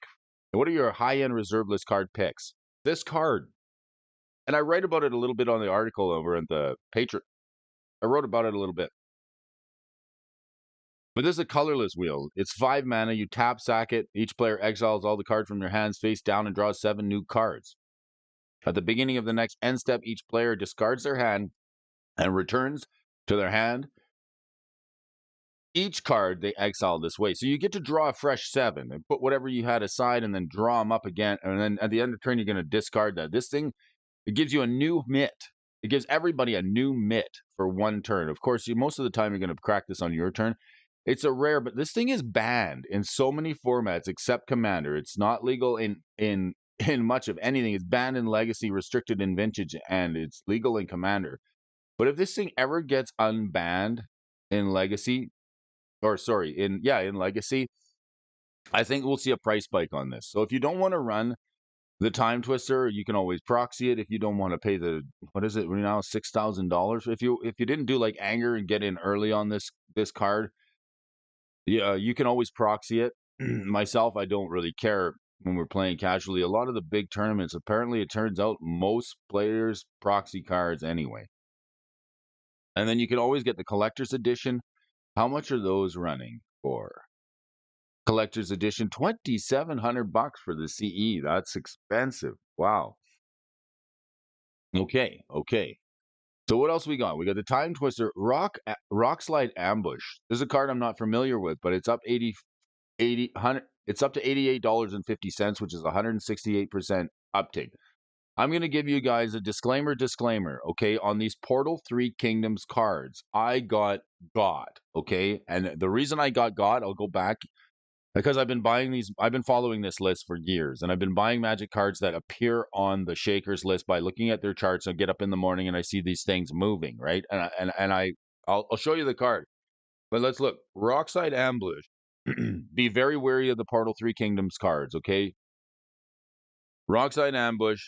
What are your high-end reserve list card picks? This card. And I write about it a little bit on the article over at the Patreon. I wrote about it a little bit. But this is a colorless wheel. It's 5 mana. You tap, sack it. Each player exiles all the cards from your hands face down and draws 7 new cards. At the beginning of the next end step, each player discards their hand and returns to their hand each card they exile this way. So you get to draw a fresh 7 and put whatever you had aside and then draw them up again. And then at the end of the turn, you're going to discard that. This thing, it gives you a new mitt. It gives everybody a new mitt for one turn. Of course, most of the time you're going to crack this on your turn. It's a rare, but this thing is banned in so many formats except Commander. It's not legal in much of anything. It's banned in Legacy, restricted in Vintage, and it's legal in Commander. But if this thing ever gets unbanned in Legacy, in Legacy, I think we'll see a price spike on this. So if you don't want to run the Time Twister, you can always proxy it. If you don't want to pay the what is it right now, $6,000. If you didn't do like Anger and get in early on this card, yeah, you can always proxy it. Myself, I don't really care when we're playing casually. A lot of the big tournaments, apparently, it turns out most players proxy cards anyway. And then you can always get the collector's edition. How much are those running for? Collector's edition, $2,700 for the CE. That's expensive. Wow. Okay. So what else we got? We got the Time Twister Rock Slide Ambush. This is a card I'm not familiar with, but it's up 80 100. It's up to $88.50, which is 168% uptake. I'm going to give you guys a disclaimer, okay? On these Portal 3 Kingdoms cards, I got God, okay? And the reason I got God, I'll go back, because I've been following this list for years, and I've been buying Magic cards that appear on the Shakers list by looking at their charts. I get up in the morning and I see these things moving, right? I'll show you the card. But let's look. Rockside Ambush. Be very wary of the Portal 3 Kingdoms cards, okay? Rockside Ambush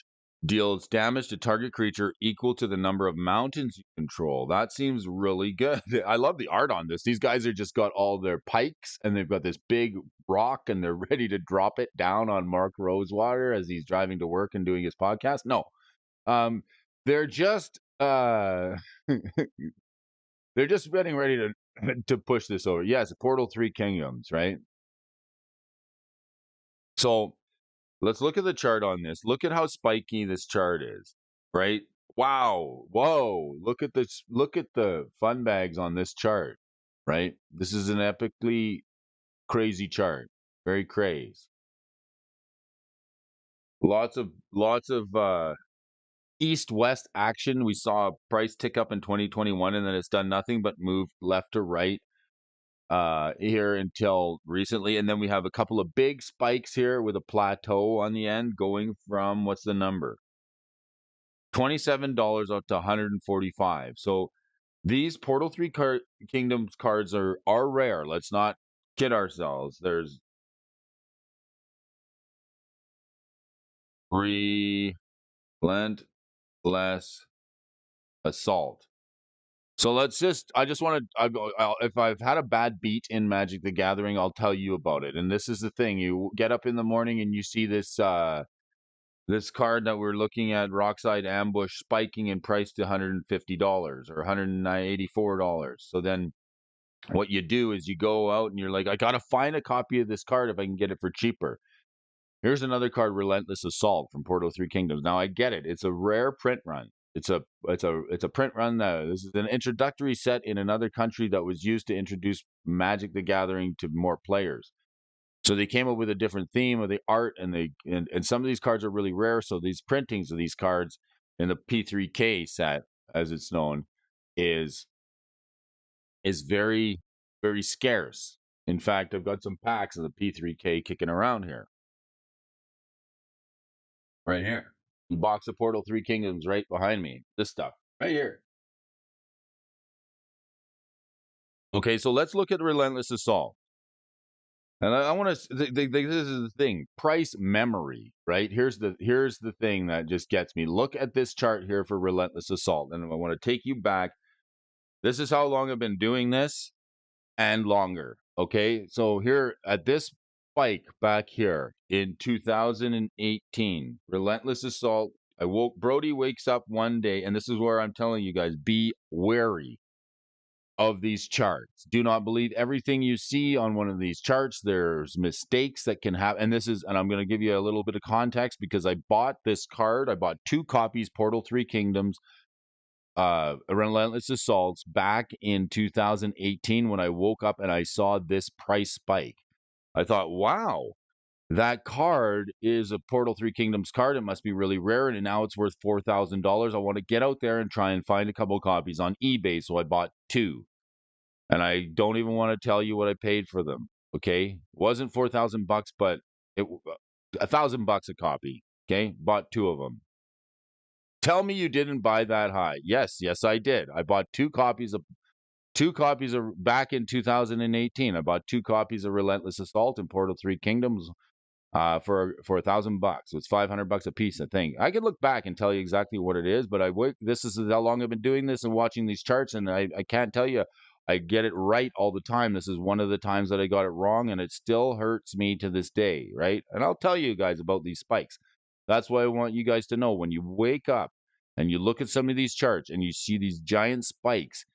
deals damage to target creature equal to the number of mountains you control. That seems really good. I love the art on this. These guys are just got all their pikes and they've got this big rock and they're ready to drop it down on Mark Rosewater as he's driving to work and doing his podcast. No. They're just they're just getting ready to push this over. Yes, Portal 3 Kingdoms, right? So let's look at the chart on this. Look at how spiky this chart is, right? Wow. Whoa. Look at this. Look at the fun bags on this chart, right? This is an epically crazy chart. Very crazy. Lots of east-west action. We saw a price tick up in 2021 and then it's done nothing but move left to right here until recently. And then we have a couple of big spikes here with a plateau on the end going from, what's the number? $27 up to 145. So these Portal 3 Kingdoms cards are rare. Let's not kid ourselves. There's Relentless Assault. So I just want to, if I've had a bad beat in Magic the Gathering, I'll tell you about it. And this is the thing: you get up in the morning and you see this card that we're looking at, Rockside Ambush, spiking in price to $150 or $184. So then what you do is you go out and you're like, I gotta find a copy of this card if I can get it for cheaper. Here's another card, Relentless Assault from Portal 3 Kingdoms. Now I get it; it's a rare print run. It's a print run. This is an introductory set in another country that was used to introduce Magic the Gathering to more players. So they came up with a different theme of the art, and some of these cards are really rare. So these printings of these cards in the P3K set, as it's known, is very, very scarce. In fact, I've got some packs of the P3K kicking around here. Right here. Box of Portal 3 Kingdoms right behind me. This stuff. Right here. Okay, so let's look at Relentless Assault. And I want to. This is the thing: price memory. Right here's the thing that just gets me. Look at this chart here for Relentless Assault, and I want to take you back. This is how long I've been doing this, and longer. Okay, so here at this spike back here in 2018, Relentless Assault. Brody wakes up one day, and this is where I'm telling you guys: be wary of these charts. Do not believe everything you see on one of these charts. There's mistakes that can happen. And I'm going to give you a little bit of context because I bought this card. I bought 2 copies, Portal 3 Kingdoms, Relentless Assaults, back in 2018 when I woke up and I saw this price spike. I thought, wow, that card is a Portal 3 Kingdoms card. It must be really rare. And now it's worth $4,000. I want to get out there and try and find a couple copies on eBay. So I bought 2. And I don't even want to tell you what I paid for them. Okay, it wasn't $4,000, but it $1,000 a copy. Okay, bought 2 of them. Tell me you didn't buy that high. Yes, I did. I bought 2 copies of back in 2018. I bought 2 copies of Relentless Assault and Portal 3 Kingdoms for $1,000. It's $500 a piece, I think. I could look back and tell you exactly what it is, but this is how long I've been doing this and watching these charts, and I can't tell you I get it right all the time. This is one of the times that I got it wrong, and it still hurts me to this day, right? And I'll tell you guys about these spikes. That's why I want you guys to know when you wake up and you look at some of these charts and you see these giant spikes,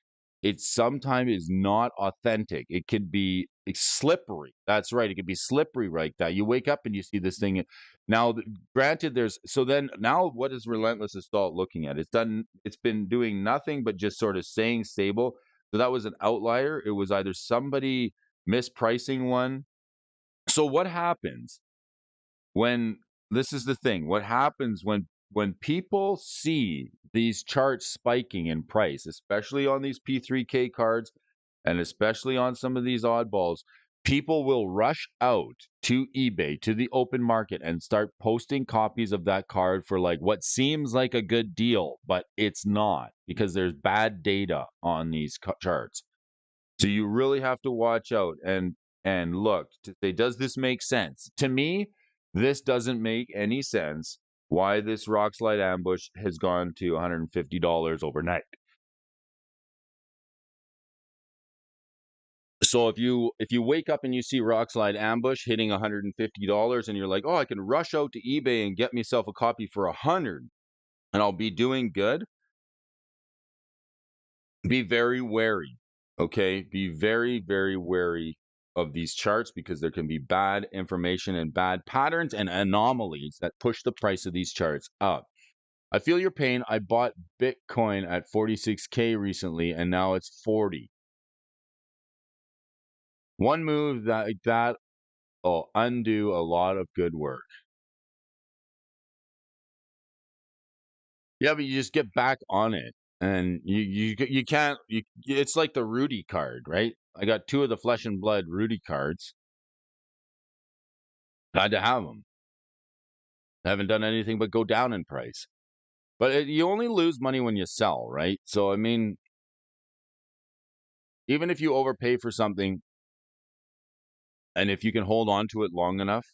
it sometimes is not authentic. It could be slippery. That's right. It could be slippery like that. You wake up and you see this thing. Now, granted, now what is Relentless Assault looking at? It's been doing nothing but just sort of staying stable. So that was an outlier. It was either somebody mispricing one. So what happens when this is the thing? What happens when people see these charts spiking in price, especially on these P3K cards and especially on some of these oddballs, people will rush out to eBay, to the open market, and start posting copies of that card for like what seems like a good deal, but it's not because there's bad data on these charts. So you really have to watch out and look to say, does this make sense? To me, this doesn't make any sense why this rock slide ambush has gone to $150 overnight. So if you wake up and you see rock slide ambush hitting $150 and you're like, oh, I can rush out to eBay and get myself a copy for $100 and I'll be doing good, be very wary. Okay, be very, very wary of these charts because there can be bad information and bad patterns and anomalies that push the price of these charts up. I feel your pain. I bought Bitcoin at 46K recently and now it's 40. One move that will undo a lot of good work. Yeah, but you just get back on it. And you can't it's like the Rudy card, right? I got 2 of the Flesh and Blood Rudy cards. Had to have them. Haven't done anything but go down in price. But you only lose money when you sell, right? So, I mean, even if you overpay for something and if you can hold on to it long enough,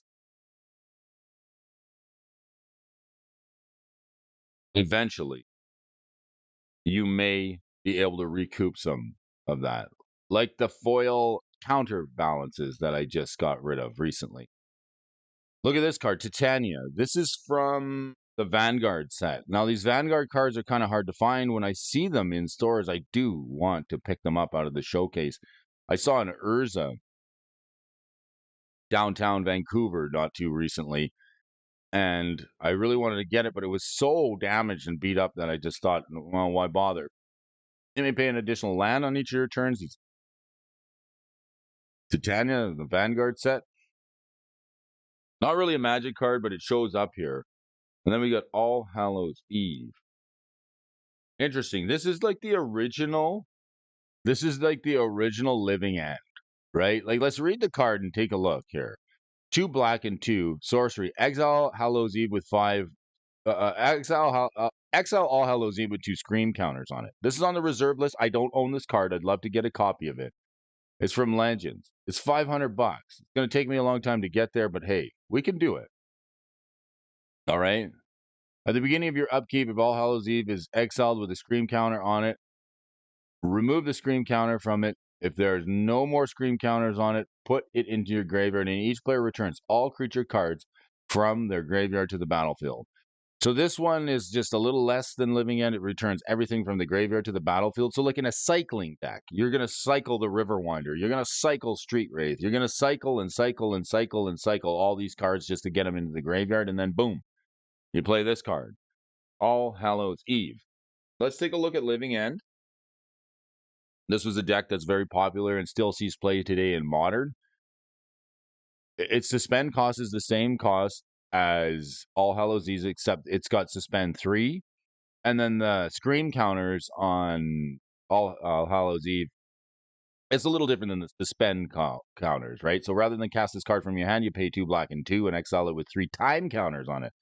eventually you may be able to recoup some of that. Like the foil counterbalances that I just got rid of recently. Look at this card, Titania. This is from the Vanguard set. Now, these Vanguard cards are kind of hard to find. When I see them in stores, I do want to pick them up out of the showcase. I saw an Urza downtown Vancouver not too recently, and I really wanted to get it, but it was so damaged and beat up that I just thought, well, why bother? You may pay an additional land on each of your turns. It's Titania, the Vanguard set. Not really a magic card, but it shows up here. And then we got All Hallows Eve. Interesting. This is like the original. This is like the original Living End, right? Like, let's read the card and take a look here. 2 black and 2 sorcery. Exile Hallows Eve with 5. Exile All Hallows Eve with 2 scream counters on it. This is on the reserve list. I don't own this card. I'd love to get a copy of it. It's from Legends. It's $500. It's going to take me a long time to get there, but hey, we can do it. All right. At the beginning of your upkeep, if All Hallows Eve is exiled with a scream counter on it, remove the scream counter from it. If there's no more scream counters on it, put it into your graveyard, and each player returns all creature cards from their graveyard to the battlefield. So this one is just a little less than Living End. It returns everything from the graveyard to the battlefield. So like in a cycling deck, you're going to cycle the Riverwinder. You're going to cycle Street Wraith. You're going to cycle and cycle and cycle and cycle all these cards just to get them into the graveyard. And then boom, you play this card. All Hallows Eve. Let's take a look at Living End. This was a deck that's very popular and still sees play today in Modern. Its suspend cost is the same cost as All Hallows Eve, except it's got suspend 3. And then the scream counters on All Hallows Eve, it's a little different than the suspend counters, right? So rather than cast this card from your hand, you pay 2 black and 2 and exile it with 3 time counters on it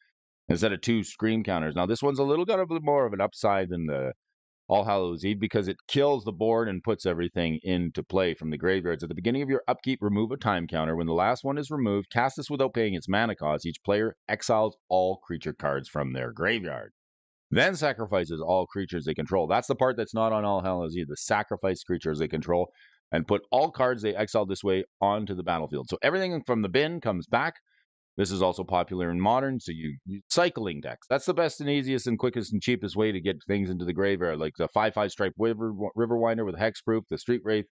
instead of 2 scream counters. Now, this one's a little got a bit more of an upside than the All Hallows Eve because it kills the board and puts everything into play from the graveyards. At the beginning of your upkeep, remove a time counter. When the last one is removed, cast this without paying its mana cost. Each player exiles all creature cards from their graveyard. Then sacrifices all creatures they control. That's the part that's not on All Hallows Eve. The sacrifice creatures they control and put all cards they exiled this way onto the battlefield. So everything from the bin comes back. This is also popular in Modern, so you cycling decks. That's the best and easiest and quickest and cheapest way to get things into the graveyard, like the 5/5 stripe Riverwinder with Hexproof, the Street Wraith,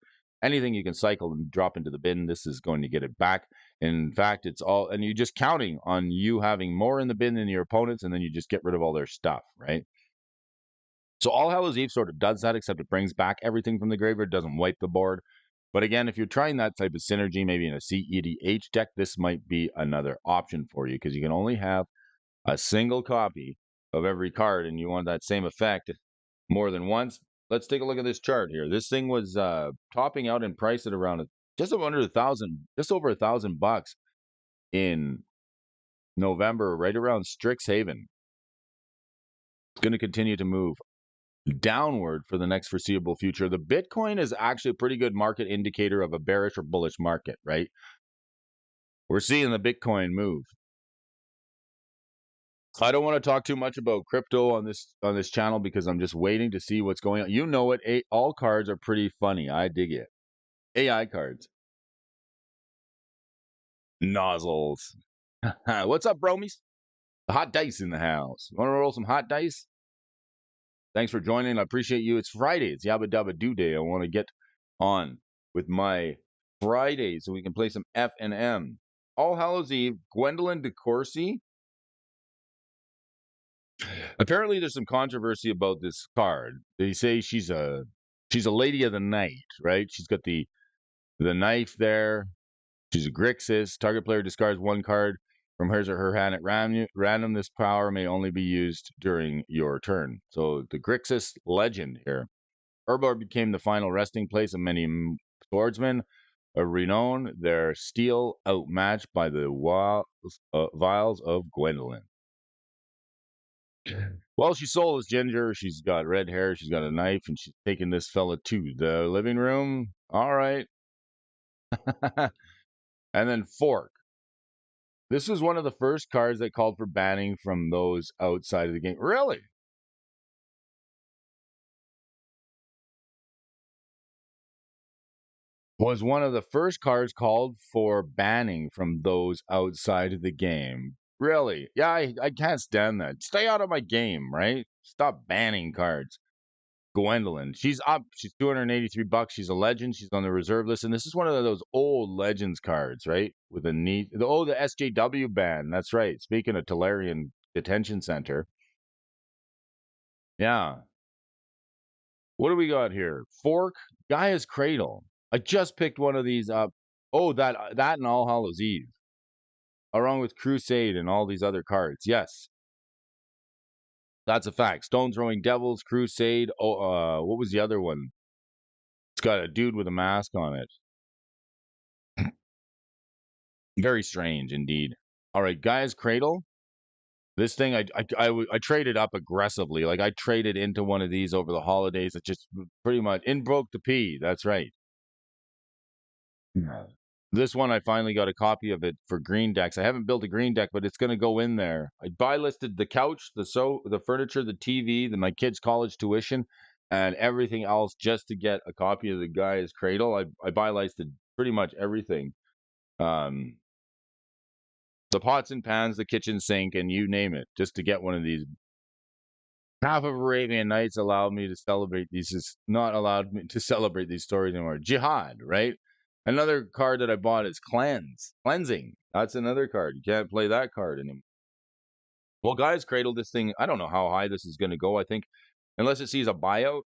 anything you can cycle and drop into the bin. This is going to get it back. In fact, it's all, and you're just counting on you having more in the bin than your opponents, and then you just get rid of all their stuff, right? So All Hallows Eve sort of does that, except it brings back everything from the graveyard, doesn't wipe the board. But again, if you're trying that type of synergy, maybe in a CEDH deck, this might be another option for you because you can only have a single copy of every card and you want that same effect more than once. Let's take a look at this chart here. This thing was topping out in price at around just over $1,000 in November, right around Strixhaven. It's going to continue to move downward for the next foreseeable future. The Bitcoin is actually a pretty good market indicator of a bearish or bullish market, right? We're seeing the Bitcoin move. I don't want to talk too much about crypto on this channel because I'm just waiting to see what's going on. You know it. All cards are pretty funny. I dig it. AI cards. Nozzles. What's up, bromies? The hot dice in the house. Want to roll some hot dice? Thanks for joining. I appreciate you. It's Friday. It's Yabba Dabba Doo Day. I want to get on with my Friday so we can play some F and M. All Hallows Eve, Gwendolyn DeCourcy. Apparently, there's some controversy about this card. They say she's a lady of the night, right? She's got the knife there. She's a Grixis. Target player discards 1 card from hers or her hand at random. This power may only be used during your turn. So the Grixis legend here. Urbar became the final resting place of many swordsmen of renown, their steel outmatched by the vials of Gwendolyn. Well, she's soul is ginger. She's got red hair. She's got a knife, and she's taking this fella to the living room. All right. And then Fork. This was one of the first cards that called for banning from those outside of the game. Really? was one of the first cards called for banning from those outside of the game. Really? Yeah, I can't stand that. Stay out of my game, right? Stop banning cards. Gwendolyn, she's up. She's $283. She's a legend. She's on the reserve list, and this is one of those old legends cards, right? With a neat, the SJW ban. That's right. Speaking of Tolarian Detention Center, yeah. What do we got here? Fork, Gaia's Cradle. I just picked one of these up. Oh, that and All Hallows Eve, along with Crusade and all these other cards. Yes, that's a fact. Stone Throwing Devils, Crusade. Oh, what was the other one? It's got a dude with a mask on it. Very strange indeed. All right, Gaia's Cradle. This thing, I traded up aggressively. Like I traded into one of these over the holidays. It just pretty much broke the P. That's right. Yeah. This one, I finally got a copy of it for green decks. I haven't built a green deck, but it's going to go in there. I buy listed the couch, the furniture, the TV, my kids' college tuition, and everything else just to get a copy of the Gaia's Cradle. I buy listed pretty much everything. The pots and pans, the kitchen sink, and you name it, just to get one of these. Half of Arabian Nights allowed me to celebrate these. Is not allowed me to celebrate these stories anymore. Jihad, right? Another card that I bought is Cleansing. That's another card. You can't play that card anymore. Well, Gaia's Cradle, this thing, I don't know how high this is going to go. I think, unless it sees a buyout,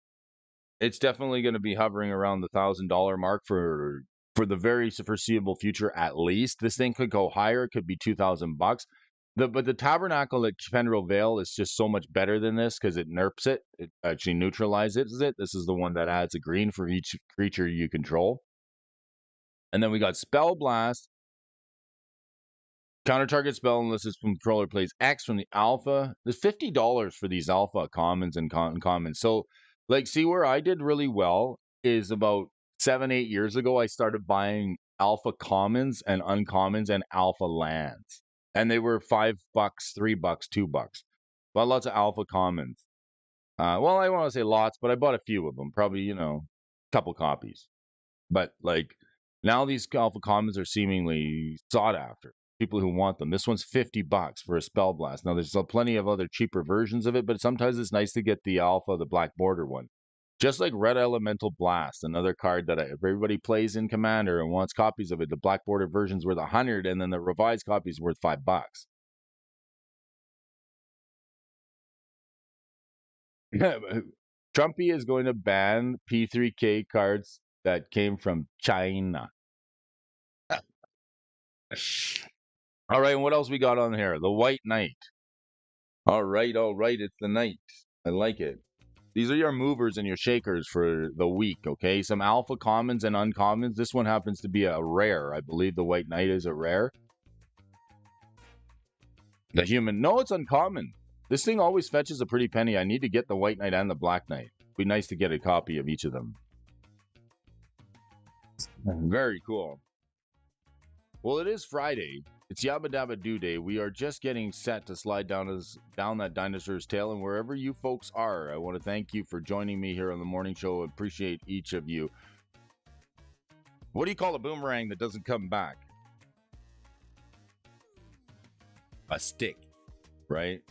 it's definitely going to be hovering around the $1,000 mark for the very foreseeable future, at least. This thing could go higher. It could be $2,000. But the Tabernacle at Fenrir Vale is just so much better than this because it nerfs it. It actually neutralizes it. This is the one that adds a green for each creature you control. And then we got Spell Blast. Counter target spell unless this controller plays X from the alpha. There's $50 for these alpha commons and commons. So, like, see where I did really well is about 7-8 years ago. I started buying alpha commons and uncommons and alpha lands, and they were $5, $3, $2. Bought lots of alpha commons. Well, I want to say lots, but I bought a few of them. Probably a couple copies. But like now, these alpha commons are seemingly sought after. People who want them. This one's $50 for a Spell Blast. Now, there's plenty of other cheaper versions of it, but sometimes it's nice to get the alpha, the black border one. Just like Red Elemental Blast, another card that everybody plays in Commander and wants copies of it. The black border version's worth $100, and then the revised copy is worth $5. Trumpy is going to ban P3K cards that came from China. All right, and what else we got on here? The White Knight. All right, it's the Knight. I like it. These are your movers and your shakers for the week, okay? Some alpha commons and uncommons. This one happens to be a rare. I believe the White Knight is a rare. The human. No, it's uncommon. This thing always fetches a pretty penny. I need to get the White Knight and the Black Knight. It'd be nice to get a copy of each of them. Very cool. Well, it is Friday. It's Yabba Dabba Doo Day. We are just getting set to slide down that dinosaur's tail. And wherever you folks are, I want to thank you for joining me here on the morning show. I appreciate each of you. What do you call a boomerang that doesn't come back? A stick, right?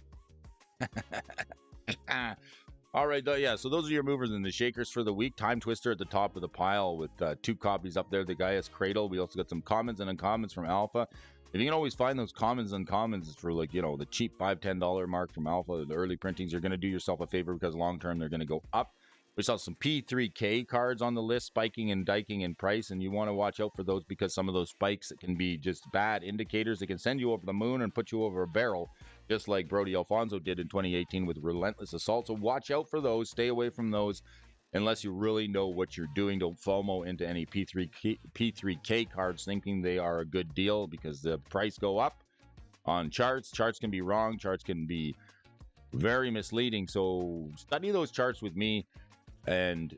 All right, yeah, so those are your movers and the shakers for the week. Time Twister at the top of the pile with 2 copies up there. The Gaia's Cradle. We also got some commons and uncommons from Alpha. If you can always find those commons and uncommons for the cheap $5, $10 mark from Alpha, the early printings, you're going to do yourself a favor because long term they're going to go up. We saw some P3K cards on the list, spiking and diking in price, and you want to watch out for those because some of those spikes can be just bad indicators. They can send you over the moon and put you over a barrel, just like Brody Alfonso did in 2018 with Relentless Assault. So watch out for those. Stay away from those unless you really know what you're doing. Don't FOMO into any P3K cards thinking they are a good deal because the price go up on charts. Charts can be wrong. Charts can be very misleading. So study those charts with me and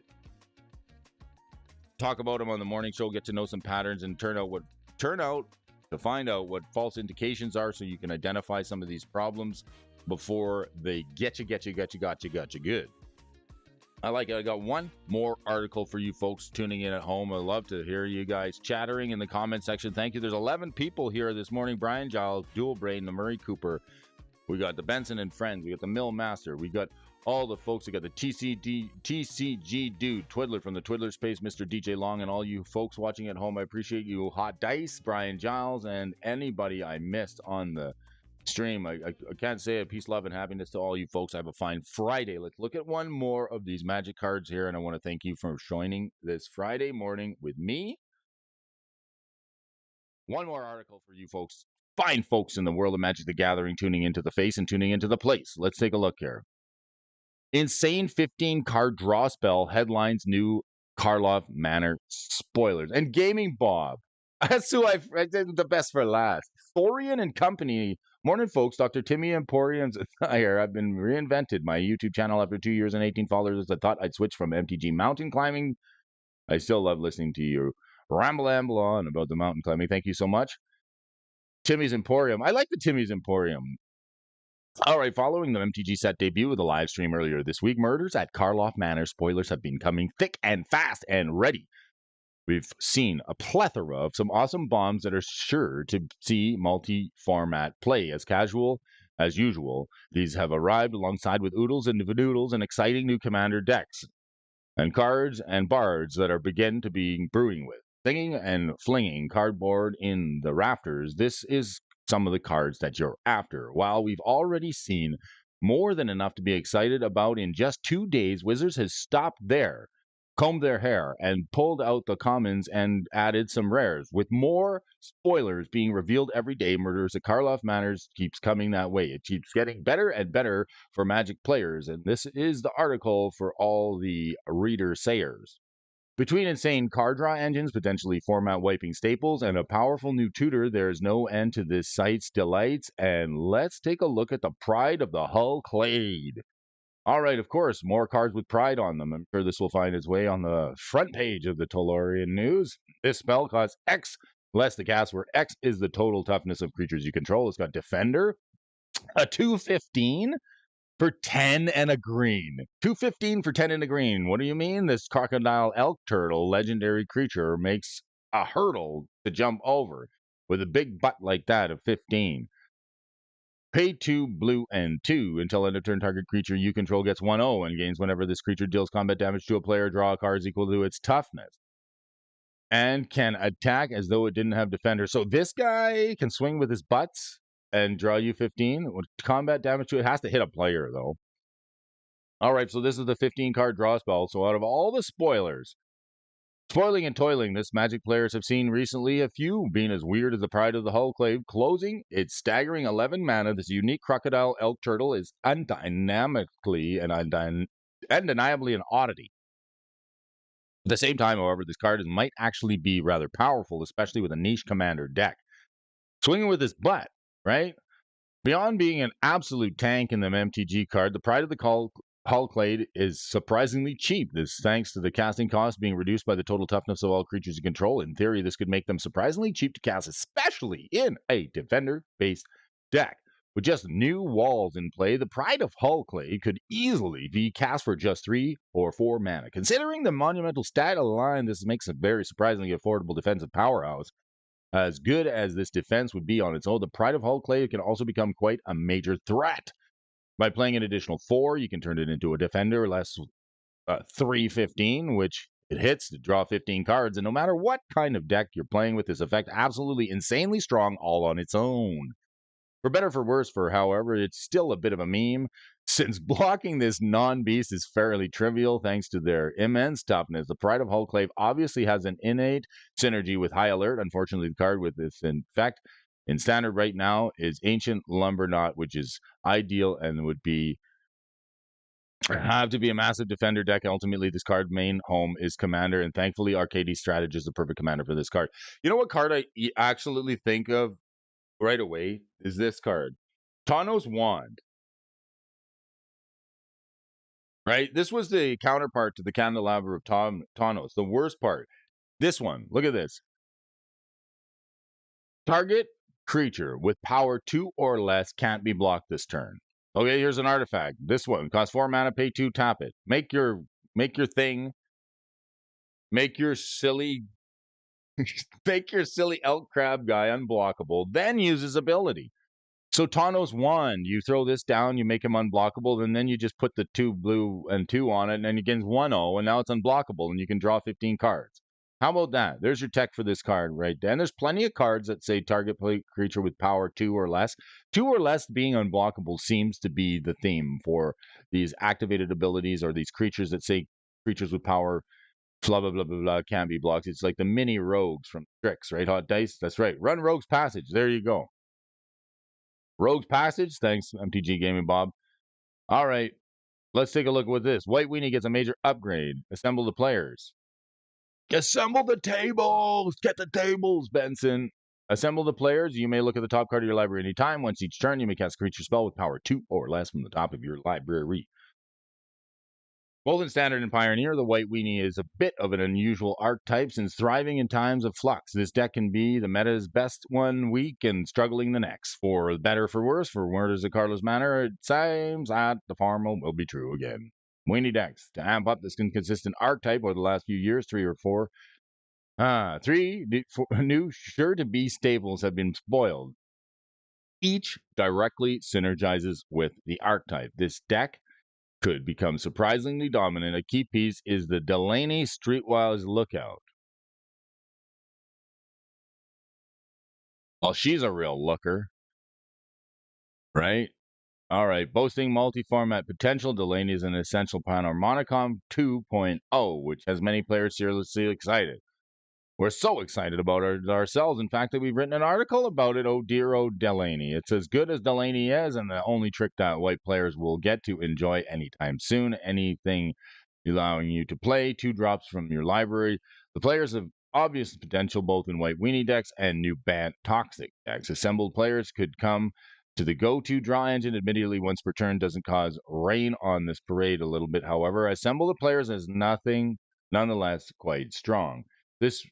talk about them on the morning show. Get to know some patterns and turn out to find out what false indications are so you can identify some of these problems before they get you good. I like it. I got one more article for you folks tuning in at home. I love to hear you guys chattering in the comment section. Thank you. There's 11 people here this morning. Brian Giles, Dual Brain, the Murray Cooper. We got the Benson and Friends. We got the Mill Master. We got all the folks. We got the TCG Dude, Twiddler from the Twiddler Space, Mr. DJ Long, and all you folks watching at home. I appreciate you. Hot Dice, Brian Giles, and anybody I missed on the stream. I can't say it. Peace, love, and happiness to all you folks. I have a fine Friday. Let's look at one more of these magic cards here, and I want to thank you for joining this Friday morning with me. One more article for you folks, fine folks in the world of Magic the Gathering, tuning into the face and tuning into the place. Let's take a look here. Insane 15 card draw spell headlines new Karlov Manor spoilers. And Gaming Bob. That's who I did the best for last. Thorian and Company. Morning, folks. Dr. Timmy Emporium's here. I've been reinvented my YouTube channel after 2 years and 18 followers. I thought I'd switch from MTG mountain climbing. I still love listening to you ramble on about the mountain climbing. Thank you so much. Timmy's Emporium. I like the Timmy's Emporium. All right, following the MTG set debut of the live stream earlier this week, murders at Karlov Manor spoilers have been coming thick and fast and ready. We've seen a plethora of some awesome bombs that are sure to see multi-format play as casual as usual. These have arrived alongside with oodles and noodles and exciting new commander decks and cards and bards that are begin to be brewing with. Singing and flinging cardboard in the rafters, this is some of the cards that you're after. While we've already seen more than enough to be excited about in just 2 days, Wizards has stopped there, combed their hair, and pulled out the commons and added some rares. With more spoilers being revealed every day, Murders at Karlov Manors keeps coming that way. It keeps getting better and better for Magic players, and this is the article for all the reader sayers. Between insane card draw engines, potentially format wiping staples, and a powerful new tutor, there is no end to this site's delights. And let's take a look at the Pride of the Hull Clade. All right, of course, more cards with pride on them. I'm sure this will find its way on the front page of the Tolarian News. This spell costs X less to cast, where X is the total toughness of creatures you control. It's got Defender, a 2/15 for 10 and a green. 2/15 for 10 and a green. What do you mean? This crocodile elk turtle, legendary creature, makes a hurdle to jump over with a big butt like that of 15. Pay 2 blue and 2 until end of turn target creature you control gets 1/0 and gains whenever this creature deals combat damage to a player. Draw cards equal to its toughness. And can attack as though it didn't have defender. So this guy can swing with his butts and draw you 15. With combat damage to it, has to hit a player, though. All right, so this is the 15 card draw spell. So out of all the spoilers, spoiling and toiling, this Magic players have seen recently, a few being as weird as the Pride of the Hull Clave. Closing its staggering 11 mana, this unique crocodile elk turtle is undynamically and undeniably an oddity. At the same time, however, this card might actually be rather powerful, especially with a niche commander deck. Swinging with his butt, right? Beyond being an absolute tank in the MTG card, the Pride of the Hull Clade is surprisingly cheap. This thanks to the casting cost being reduced by the total toughness of all creatures you control. In theory, this could make them surprisingly cheap to cast, especially in a defender-based deck. With just new walls in play, the Pride of Hull Clade could easily be cast for just 3 or 4 mana. Considering the monumental stat of the line, this makes a very surprisingly affordable defensive powerhouse. As good as this defense would be on its own, the Pride of Hull Clade can also become quite a major threat. By playing an additional 4, you can turn it into a defender, less 3/15, which it hits to draw 15 cards. And no matter what kind of deck you're playing with, this effect absolutely insanely strong all on its own. For better or for worse, however, it's still a bit of a meme, since blocking this non-beast is fairly trivial thanks to their immense toughness. The Pride of Hull Clave obviously has an innate synergy with High Alert. Unfortunately, the card with this effect in standard right now is Ancient Lumberknot, which is ideal and would have to be a massive defender deck. Ultimately, this card main home is commander, and thankfully, Arcady Strategy is the perfect commander for this card. You know what card I absolutely think of right away is this card, Tawno's Wand. Right, this was the counterpart to the Candelabra of Tawnos. The worst part, this one. Look at this. Target creature with power 2 or less can't be blocked this turn. Okay, here's an artifact. This one costs 4 mana, pay 2, tap it. Make your make your thing, make your silly elk crab guy unblockable, then use his ability. So Tano's 1, you throw this down, you make him unblockable, and then you just put the 2 blue and 2 on it, and then he gains 1-0, and now it's unblockable, and you can draw 15 cards. How about that? There's your tech for this card right there. And there's plenty of cards that say target creature with power 2 or less. 2 or less being unblockable seems to be the theme for these activated abilities or these creatures that say creatures with power blah, blah, blah, blah, blah, can't be blocked. It's like the mini rogues from Strix, right? Hot Dice? That's right. Run Rogue's Passage. There you go. Rogue's Passage. Thanks, MTG Gaming Bob. All right. Let's take a look at this. White Weenie gets a major upgrade. Assemble the players. Assemble the tables. Get the tables, Benson. Assemble the players. You may look at the top card of your library anytime. Once each turn, you may cast a creature spell with power 2 or less from the top of your library. Both in Standard and Pioneer, the White Weenie is a bit of an unusual archetype since thriving in times of flux. This deck can be the meta's best one week and struggling the next. For better for worse, for Murders of Carlos Manor, it seems that the former will be true again. Weenie decks. To amp up this inconsistent archetype over the last few years, 3 or 4. 3 new sure-to-be staples have been spoiled. Each directly synergizes with the archetype. This deck could become surprisingly dominant. A key piece is the Delaney Streetwise Lookout. Well, she's a real looker, right? All right. Boasting multi-format potential, Delaney is an essential part of Monocom 2.0, which has many players seriously excited. We're so excited about ourselves, in fact, that we've written an article about it. Oh dear, oh Delaney. It's as good as Delaney is, and the only trick that white players will get to enjoy anytime soon. Anything allowing you to play 2 drops from your library. The players have obvious potential both in White Weenie decks and new Bant Toxic decks. Assembled players could come to the go-to draw engine. Admittedly, once per turn doesn't cause rain on this parade a little bit. However, Assemble the players is nothing, nonetheless, quite strong. This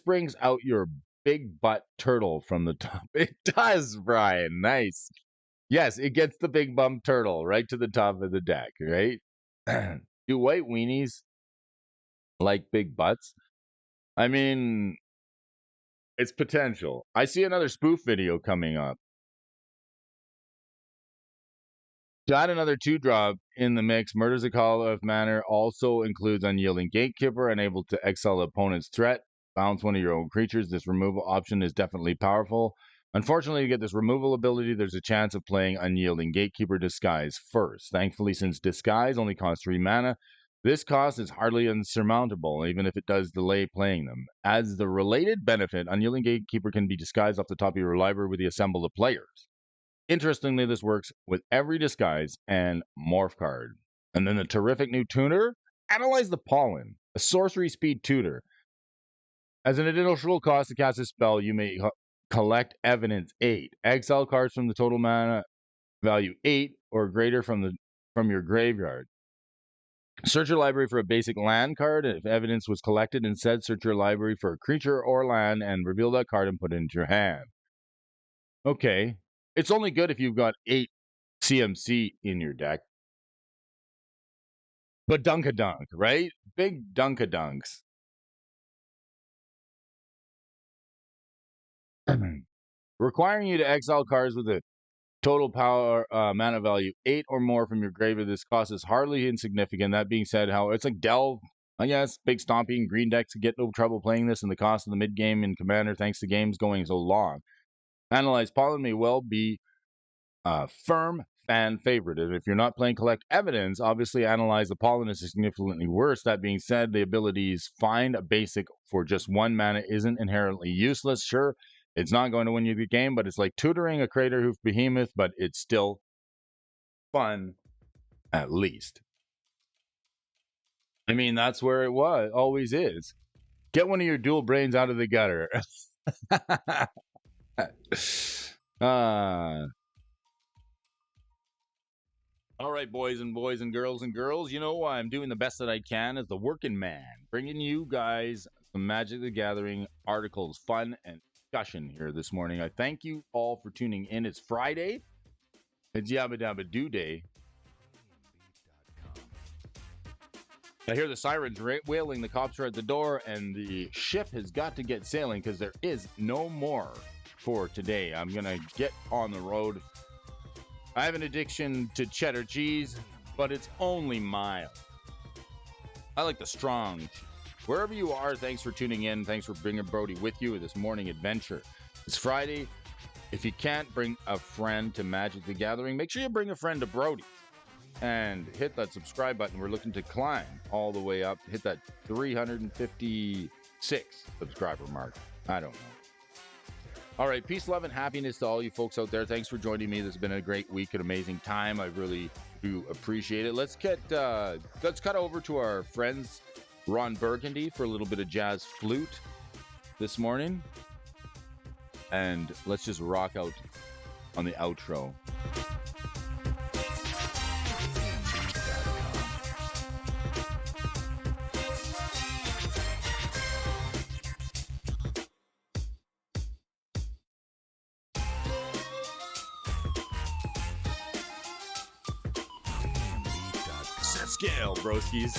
brings out your big butt turtle from the top. It does, Brian. Nice. Yes, it gets the big bum turtle right to the top of the deck, right? Do white weenies like big butts? I mean, it's potential. I see another spoof video coming up. To add another 2-drop in the mix, Murders of Carlos Manor also includes Unyielding Gatekeeper, unable to exile the opponent's threat. Bounce one of your own creatures. This removal option is definitely powerful. Unfortunately, to get this removal ability, there's a chance of playing Unyielding Gatekeeper Disguise first. Thankfully, since Disguise only costs 3 mana, this cost is hardly insurmountable, even if it does delay playing them. As the related benefit, Unyielding Gatekeeper can be disguised off the top of your library with the Assemble the Players. Interestingly, this works with every disguise and morph card. And then the terrific new tutor, Analyze the Pollen, a sorcery speed tutor. As an additional cost to cast this spell, you may collect Evidence 8. Exile cards from the total mana value 8 or greater from your graveyard. Search your library for a basic land card. If evidence was collected, instead search your library for a creature or land and reveal that card and put it into your hand. Okay. It's only good if you've got 8 CMC in your deck. But Dunkadunk, right? Big Dunkadunks. Requiring you to exile cards with a total power mana value 8 or more from your graveyard. This cost is hardly insignificant. That being said, how it's like Delve, I guess, big stomping green decks get no trouble playing this, and the cost of the mid game in Commander, thanks to games going so long. Analyze Pollen may well be a firm fan favorite. If you're not playing Collect Evidence, obviously Analyze the Pollen is significantly worse. That being said, the abilities Find a basic for just 1 mana isn't inherently useless. Sure, it's not going to win you the game, but it's like tutoring a Crater Hoof Behemoth, but it's still fun, at least. I mean, that's where it was, always is. Get one of your dual brains out of the gutter. All right, boys and girls, you know I'm doing the best that I can as the working man, bringing you guys some Magic the Gathering articles, fun, and discussion here this morning. I thank you all for tuning in. It's Friday. It's Yabba Dabba Doo Day. I hear the sirens wailing, the cops are at the door, and the ship has got to get sailing because there is no more for today. I'm going to get on the road. I have an addiction to cheddar cheese, but it's only mild. I like the strong. Wherever you are, thanks for tuning in. Thanks for bringing Brody with you this morning adventure. It's Friday. If you can't bring a friend to Magic the Gathering, make sure you bring a friend to Brody. And hit that subscribe button. We're looking to climb all the way up, hit that 356 subscriber mark. I don't know. All right, peace, love, and happiness to all you folks out there. Thanks for joining me. This has been a great week, an amazing time. I really do appreciate it. Let's cut over to our friends Ron Burgundy for a little bit of jazz flute this morning, and let's just rock out on the outro. Set scale, broskies.